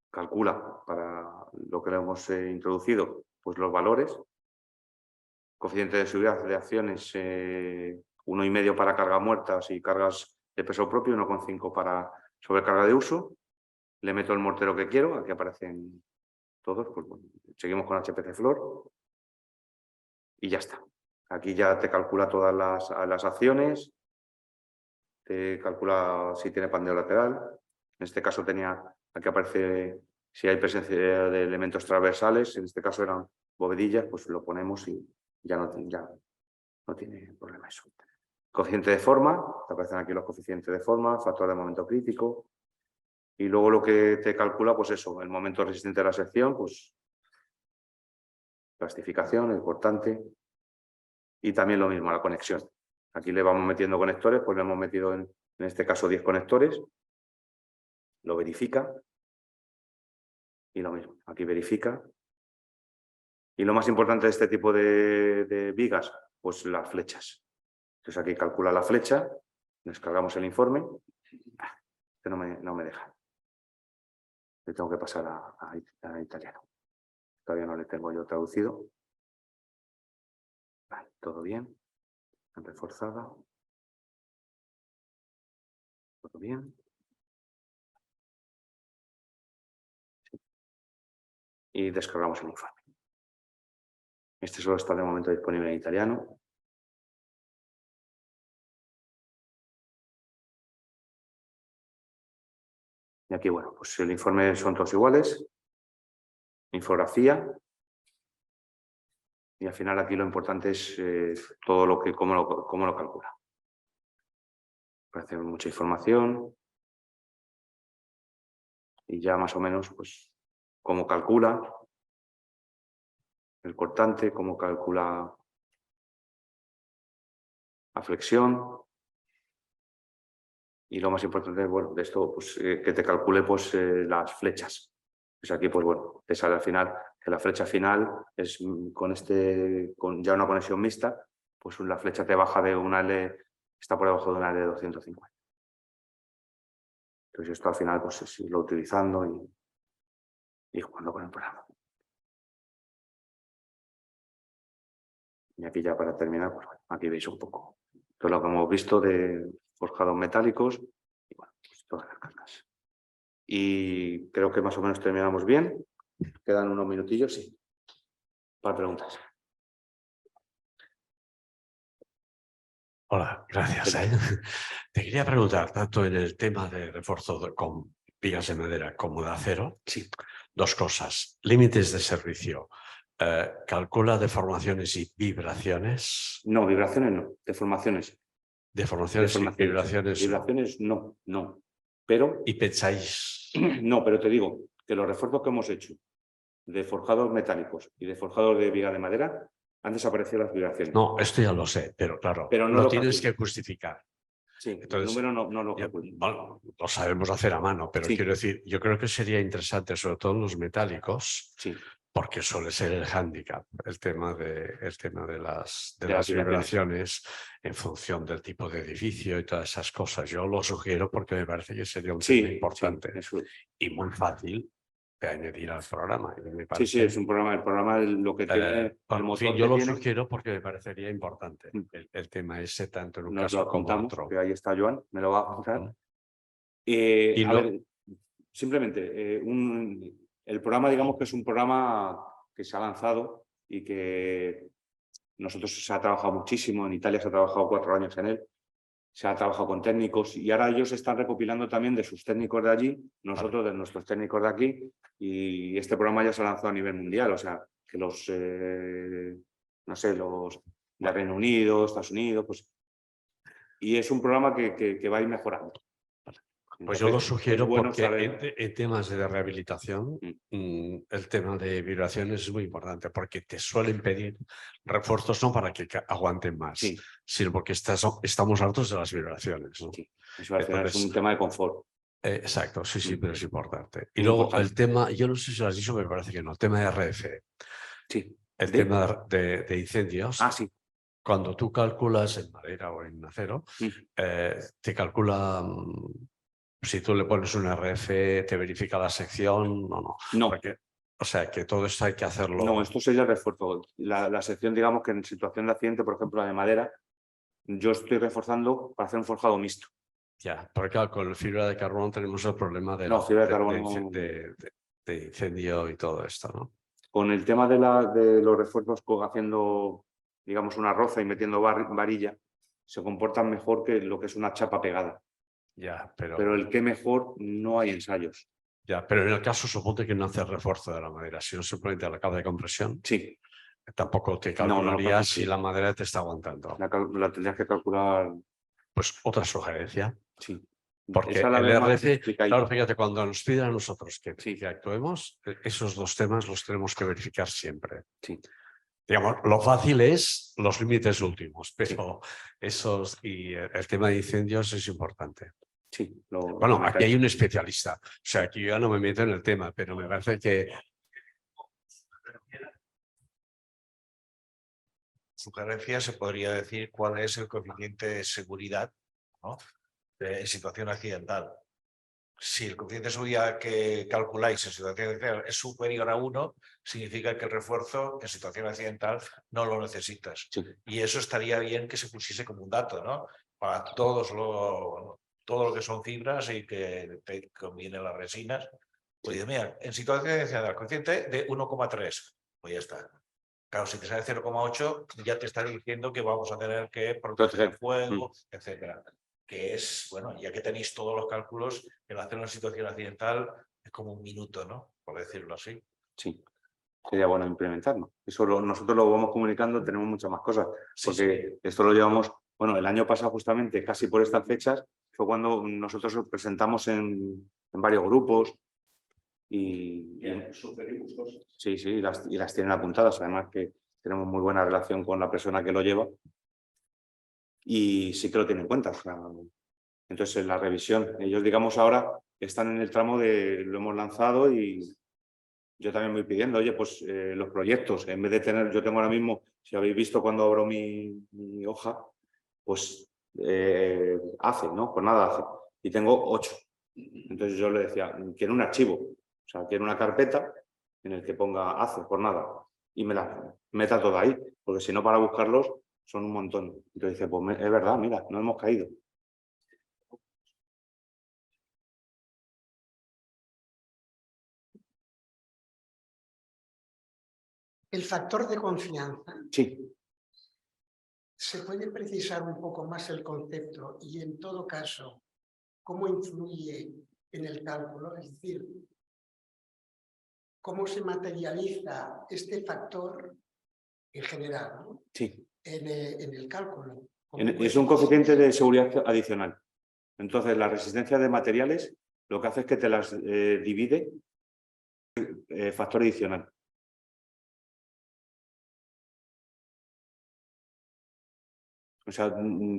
Calcula para lo que le hemos introducido, pues los valores. Coeficiente de seguridad de acciones 1,5 para cargas muertas y cargas de peso propio, 1,5 para sobrecarga de uso. le meto el mortero que quiero, aquí aparecen todos, pues bueno, seguimos con HPC Flor y ya está. Aquí ya te calcula todas las acciones, te calcula si tiene pandeo lateral. En este caso aquí aparece si hay presencia de elementos transversales, en este caso eran bovedillas, pues lo ponemos y ya no tiene problema eso. Coeficiente de forma, te aparecen aquí los coeficientes de forma, factor de momento crítico. Y luego lo que te calcula, pues eso, el momento resistente de la sección, pues plastificación, el cortante. Y también lo mismo, la conexión. Aquí le vamos metiendo conectores, pues le hemos metido en este caso 10 conectores. Lo verifica. Y lo mismo, aquí verifica. Y lo más importante de este tipo de vigas, pues las flechas. Entonces aquí calcula la flecha, descargamos el informe. Este no me deja. Le tengo que pasar a italiano. Todavía no le tengo yo traducido. Vale, todo bien. Reforzada. Todo bien. Sí. Y descargamos el informe. Este solo está de momento disponible en italiano. Y aquí, bueno, pues el informe son todos iguales. Infografía. Y al final aquí lo importante es todo cómo lo calcula. Parece mucha información. Y ya más o menos, pues, cómo calcula el cortante, cómo calcula la flexión. Y lo más importante, bueno, de esto, pues que te calcule pues, las flechas. Pues aquí, pues bueno, te sale al final que la flecha final es con ya una conexión mixta, pues la flecha te baja de una L, está por debajo de una L de 250. Entonces esto al final, pues es irlo utilizando y jugando con el programa. Y aquí ya para terminar, pues bueno, aquí veis un poco todo lo que hemos visto de forjados metálicos y bueno, pues todas las cargas. Y creo que más o menos terminamos bien. Quedan unos minutillos, sí. Para preguntas. Hola, gracias. Te quería preguntar, tanto en el tema de refuerzo con vigas de madera como de acero, Sí. Dos cosas. Límites de servicio. ¿Calcula deformaciones y vibraciones? No, vibraciones no, deformaciones. Deformaciones y vibraciones. Vibraciones no. Pero. ¿Y pensáis? No, pero te digo que los refuerzos que hemos hecho de forjados metálicos y de forjados de viga de madera han desaparecido las vibraciones. No, esto ya lo sé, pero claro, pero no lo lo tienes calculo. que justificar. Sí, entonces, el número no lo calculo. Bueno, lo sabemos hacer a mano, pero sí. Quiero decir, yo creo que sería interesante, sobre todo en los metálicos, sí. porque suele ser el hándicap, el tema de las vibraciones en función del tipo de edificio y todas esas cosas. Yo lo sugiero porque me parece que sería un tema importante y muy fácil de añadir al programa. Y me parece, sí, es un programa. El programa lo que tiene... el motor yo lo sugiero porque me parecería importante el tema ese, tanto en un caso como en otro. Que ahí está Joan, me lo va a apuntar. A ver, simplemente, el programa, digamos que es un programa que se ha lanzado y que nosotros se ha trabajado muchísimo. En Italia se ha trabajado 4 años en él. Se ha trabajado con técnicos y ahora ellos están recopilando también de sus técnicos de allí, nosotros de nuestros técnicos de aquí, y este programa ya se ha lanzado a nivel mundial, o sea, que los de Reino Unido, Estados Unidos, pues... Y es un programa que va a ir mejorando. Pues yo lo sugiero porque en temas de rehabilitación el tema de vibraciones es muy importante porque te suelen pedir refuerzos no para que aguanten más, sino porque estamos hartos de las vibraciones, ¿no? Sí, eso al final es un tema de confort. Exacto, sí, pero es importante. Y luego el tema, yo no sé si lo has dicho, me parece que no, el tema de RF. Sí. El tema de incendios. Sí. Cuando tú calculas en madera o en acero, te calcula... Si tú le pones un RF, ¿te verifica la sección? No. Porque, o sea, que todo esto hay que hacerlo. No, esto sería el refuerzo. La sección, digamos que en situación de accidente, por ejemplo, la de madera, yo estoy reforzando para hacer un forjado mixto. O Ya, porque claro, con fibra de carbono tenemos el problema de, No, fibra de de- carbono. de incendio y todo esto, ¿no? Con el tema de los refuerzos haciendo, digamos, una roza y metiendo varilla, se comportan mejor que lo que es una chapa pegada. Ya, Pero el que mejor no hay ensayos. ya, pero en el caso suponte que no hace refuerzo de la madera, sino simplemente la capa de compresión, Sí, tampoco te No, no lo calcularías calculo, si sí. la madera te está aguantando. la tendrías que calcular. Pues otra sugerencia, Sí. porque Esa la el veo más RC, explicadita. claro, fíjate, cuando nos piden a nosotros Sí. que actuemos, esos dos temas los tenemos que verificar siempre. Sí. Digamos, lo fácil es los límites últimos, pero esos y el tema de incendios es importante. Sí, Bueno, aquí hay un especialista, o sea, aquí yo ya no me meto en el tema, pero me parece que Sugerencia se podría decir cuál es el coeficiente de seguridad, ¿no? En situación accidental. Si el coeficiente de seguridad que calculáis en situación accidental es superior a 1, significa que el refuerzo en situación accidental no lo necesitas. Sí. Y eso estaría bien que se pusiese como un dato, ¿no? Para todo lo que son fibras y que te convienen las resinas. Pues mira, en situación accidental, coeficiente de 1,3, pues ya está. Claro, si te sale 0,8, ya te está diciendo que vamos a tener que proteger el fuego, etcétera. Que es, bueno, ya que tenéis todos los cálculos, el hacer una situación accidental es como un minuto, ¿no? Por decirlo así. Sí, sería bueno implementarlo. Eso nosotros lo vamos comunicando, tenemos muchas más cosas, porque esto lo llevamos, bueno, el año pasado justamente, casi por estas fechas, fue cuando nosotros nos presentamos en varios grupos y sugerimos cosas. Sí, sí, y las tienen apuntadas, además que tenemos muy buena relación con la persona que lo lleva y sí que lo tiene en cuenta. O sea, entonces, en la revisión, ellos, digamos, ahora están en el tramo de lo hemos lanzado y yo también voy pidiendo, oye, pues los proyectos, en vez de tener, yo tengo ahora mismo, si habéis visto cuando abro mi hoja, pues hace, ¿no? Pues nada hace. Y tengo 8. Entonces yo le decía, quiero un archivo, o sea, quiero una carpeta en el que ponga hace, por nada, y me la meta toda ahí, porque si no para buscarlos son un montón. Entonces dice, pues es verdad, mira, no hemos caído. El factor de confianza. Sí. ¿Se puede precisar un poco más el concepto y, en todo caso, cómo influye en el cálculo? Es decir, ¿cómo se materializa este factor en general, ¿no? Sí. en el cálculo? Es un coeficiente de seguridad adicional. Entonces, la resistencia de materiales lo que hace es que te las divide factor adicional. O sea,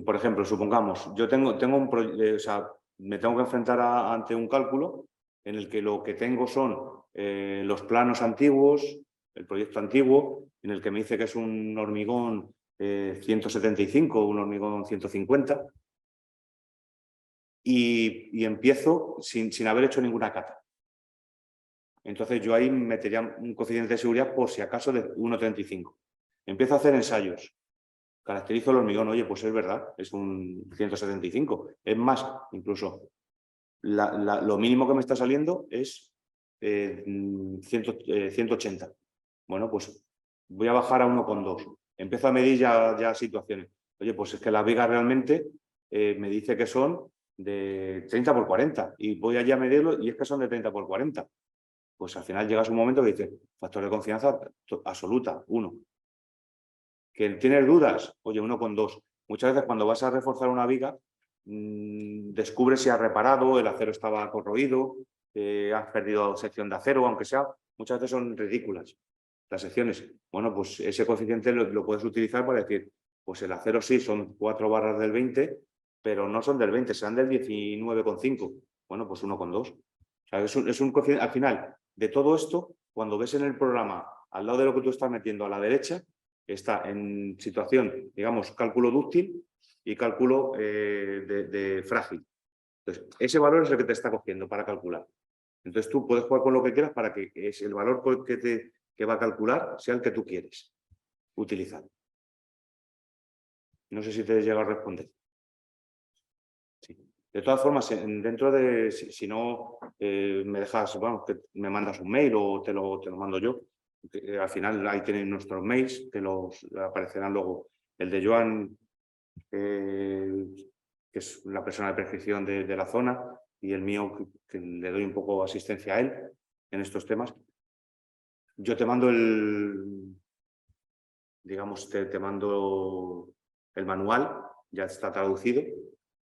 por ejemplo, supongamos, yo tengo un proyecto, o sea, me tengo que enfrentar ante un cálculo en el que lo que tengo son los planos antiguos, el proyecto antiguo, en el que me dice que es un hormigón 175, un hormigón 150, y empiezo sin haber hecho ninguna cata. Entonces yo ahí metería un coeficiente de seguridad por si acaso de 1,35. Empiezo a hacer ensayos. Caracterizo el hormigón, oye, pues es verdad, es un 175. Es más, incluso lo mínimo que me está saliendo es 180. Bueno, pues voy a bajar a 1,2. Empiezo a medir ya situaciones. Oye, pues es que la viga realmente me dice que son de 30 por 40 y voy allá a medirlo y es que son de 30 por 40. Pues al final llegas a un momento que dices, factor de confianza absoluta, 1. ¿Que tienes dudas? Oye, 1,2. Muchas veces cuando vas a reforzar una viga, descubres si has reparado, el acero estaba corroído, has perdido sección de acero, aunque sea, muchas veces son ridículas las secciones. Bueno, pues ese coeficiente lo puedes utilizar para decir, pues el acero sí, son 4 barras del 20, pero no son del 20, serán del 19,5. Bueno, pues 1,2. O sea, es un coeficiente, al final, de todo esto, cuando ves en el programa, al lado de lo que tú estás metiendo a la derecha, está en situación, digamos, cálculo dúctil y cálculo de frágil. Entonces, ese valor es el que te está cogiendo para calcular. Entonces, tú puedes jugar con lo que quieras para que el valor que va a calcular sea el que tú quieres utilizar. No sé si te he llegado a responder. Sí. De todas formas, dentro de, si no me dejas, bueno, que me mandas un mail o te lo mando yo. Al final ahí tienen nuestros mails, que los aparecerán luego. El de Joan, que es la persona de prescripción de la zona, y el mío, que le doy un poco asistencia a él en estos temas. Yo te mando digamos, te mando el manual, ya está traducido,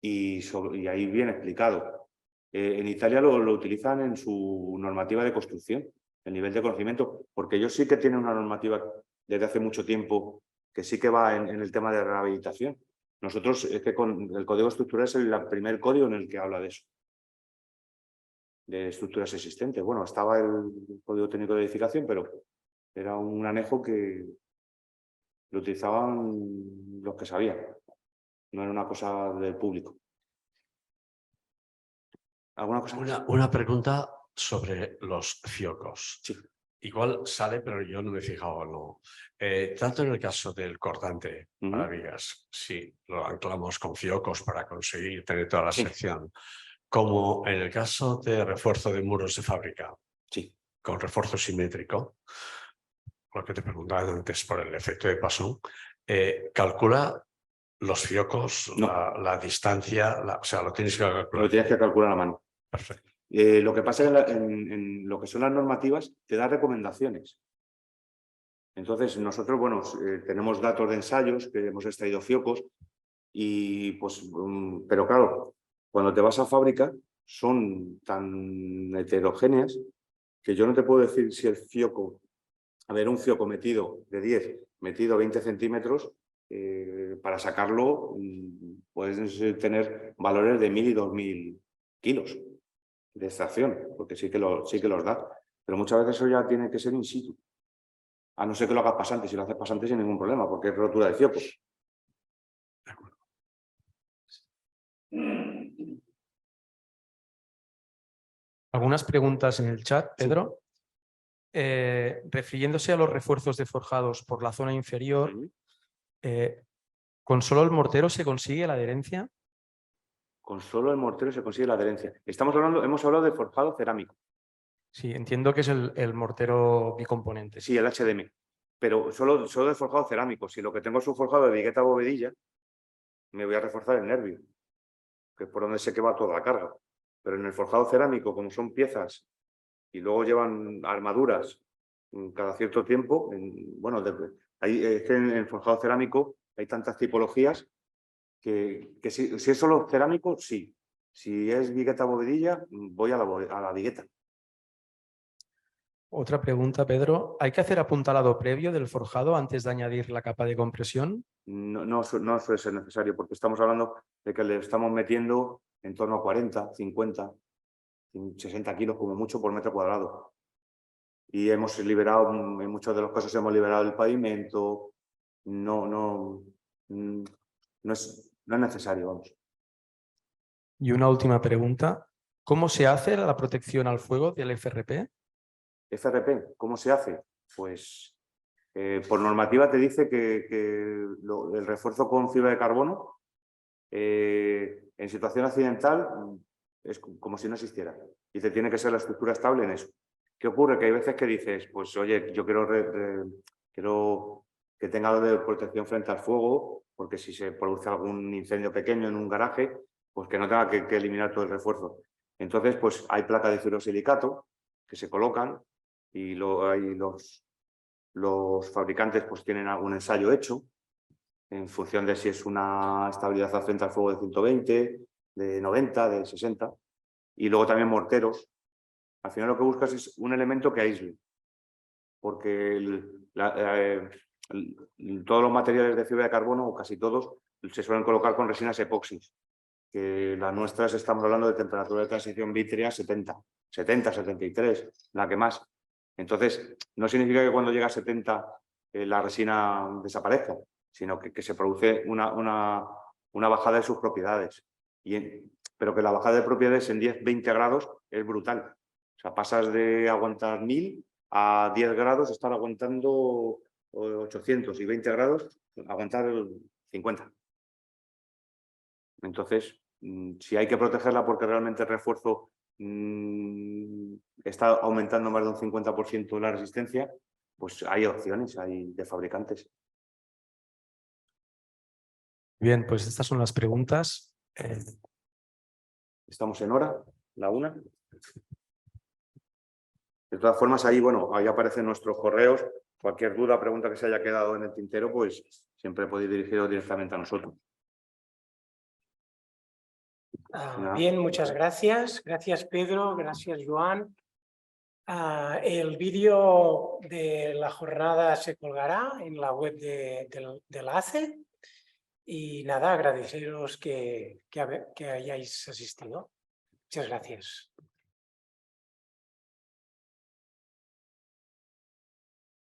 y ahí viene explicado. En Italia lo utilizan en su normativa de construcción, el nivel de conocimiento, porque ellos sí que tienen una normativa desde hace mucho tiempo que sí que va en el tema de rehabilitación. Nosotros, es que con el código estructural es el primer código en el que habla de eso, de estructuras existentes. Bueno, estaba el código técnico de edificación, pero era un anejo que lo utilizaban los que sabían, no era una cosa del público. ¿Alguna cosa? Una pregunta sobre los fiocos. Sí. Igual sale, pero yo no me he fijado, no. Tanto en el caso del cortante para vigas, si lo anclamos con fiocos para conseguir tener toda la sección, como en el caso de refuerzo de muros de fábrica, con refuerzo simétrico, lo que te preguntaba antes por el efecto de Poisson, calcula los fiocos, no. la distancia, o sea, lo tienes que calcular. Lo tienes que calcular a mano. Perfecto. Lo que pasa es que en lo que son las normativas te da recomendaciones. Entonces, nosotros, bueno, tenemos datos de ensayos que hemos extraído fiocos y pues, pero claro, cuando te vas a fábrica son tan heterogéneas que yo no te puedo decir si el fioco, a ver, un fioco metido de 10, metido 20 centímetros, para sacarlo puedes tener valores de 1000 y 2000 kilos de extracción, porque sí que los da. Pero muchas veces eso ya tiene que ser in situ. A no ser que lo hagas pasante. Si lo haces pasante sin ningún problema, porque es rotura de fioco. De acuerdo. Algunas preguntas en el chat, Pedro. Refiriéndose a los refuerzos de forjados por la zona inferior, ¿con solo el mortero se consigue la adherencia? Con solo el mortero se consigue la adherencia. Hemos hablado de forjado cerámico. Sí, entiendo que es el mortero bicomponente. Sí, el HDM. Pero solo de forjado cerámico. Si lo que tengo es un forjado de vigueta bovedilla, me voy a reforzar el nervio, que es por donde sé que va toda la carga. Pero en el forjado cerámico, como son piezas y luego llevan armaduras cada cierto tiempo, bueno, es que en el forjado cerámico hay tantas tipologías que si es solo cerámico, sí. Si es vigueta bovedilla, voy a la vigueta. Otra pregunta, Pedro. ¿Hay que hacer apuntalado previo del forjado antes de añadir la capa de compresión? No suele ser necesario, porque estamos hablando de que le estamos metiendo en torno a 40, 50, 60 kilos como mucho por metro cuadrado. Y hemos liberado, en muchos de los casos hemos liberado el pavimento. No es necesario, vamos. Y una última pregunta. ¿Cómo se hace la protección al fuego del FRP? FRP, ¿cómo se hace? Pues por normativa te dice que el refuerzo con fibra de carbono en situación accidental es como si no existiera. Y te tiene que ser la estructura estable en eso. ¿Qué ocurre? Que hay veces que dices, pues oye, yo quiero que tenga algo de protección frente al fuego, porque si se produce algún incendio pequeño en un garaje, pues que no tenga que eliminar todo el refuerzo. Entonces, pues hay placas de fibrosilicato que se colocan y los fabricantes pues tienen algún ensayo hecho en función de si es una estabilidad frente al fuego de 120, de 90, de 60. Y luego también morteros. Al final lo que buscas es un elemento que aísle. Porque todos los materiales de fibra de carbono, o casi todos, se suelen colocar con resinas epoxis. Que las nuestras estamos hablando de temperatura de transición vítrea 70, 73, la que más. Entonces, no significa que cuando llega a 70 la resina desaparezca, sino que se produce una bajada de sus propiedades. Pero que la bajada de propiedades en 10-20 grados es brutal. O sea, pasas de aguantar 1000 a 10 grados, estar aguantando 800 y 20 grados, aguantar 50. Entonces, Si hay que protegerla porque realmente el refuerzo está aumentando más de un 50% la resistencia, pues hay opciones, hay de fabricantes. Bien, pues estas son las preguntas. Estamos en hora, la 1. De todas formas, ahí, bueno, ahí aparecen nuestros correos. Cualquier duda, pregunta que se haya quedado en el tintero, pues siempre podéis dirigiros directamente a nosotros. Bien, muchas gracias. Gracias, Pedro. Gracias, Joan. El vídeo de la jornada se colgará en la web de la ACE. Y nada, agradeceros que hayáis asistido. Muchas gracias.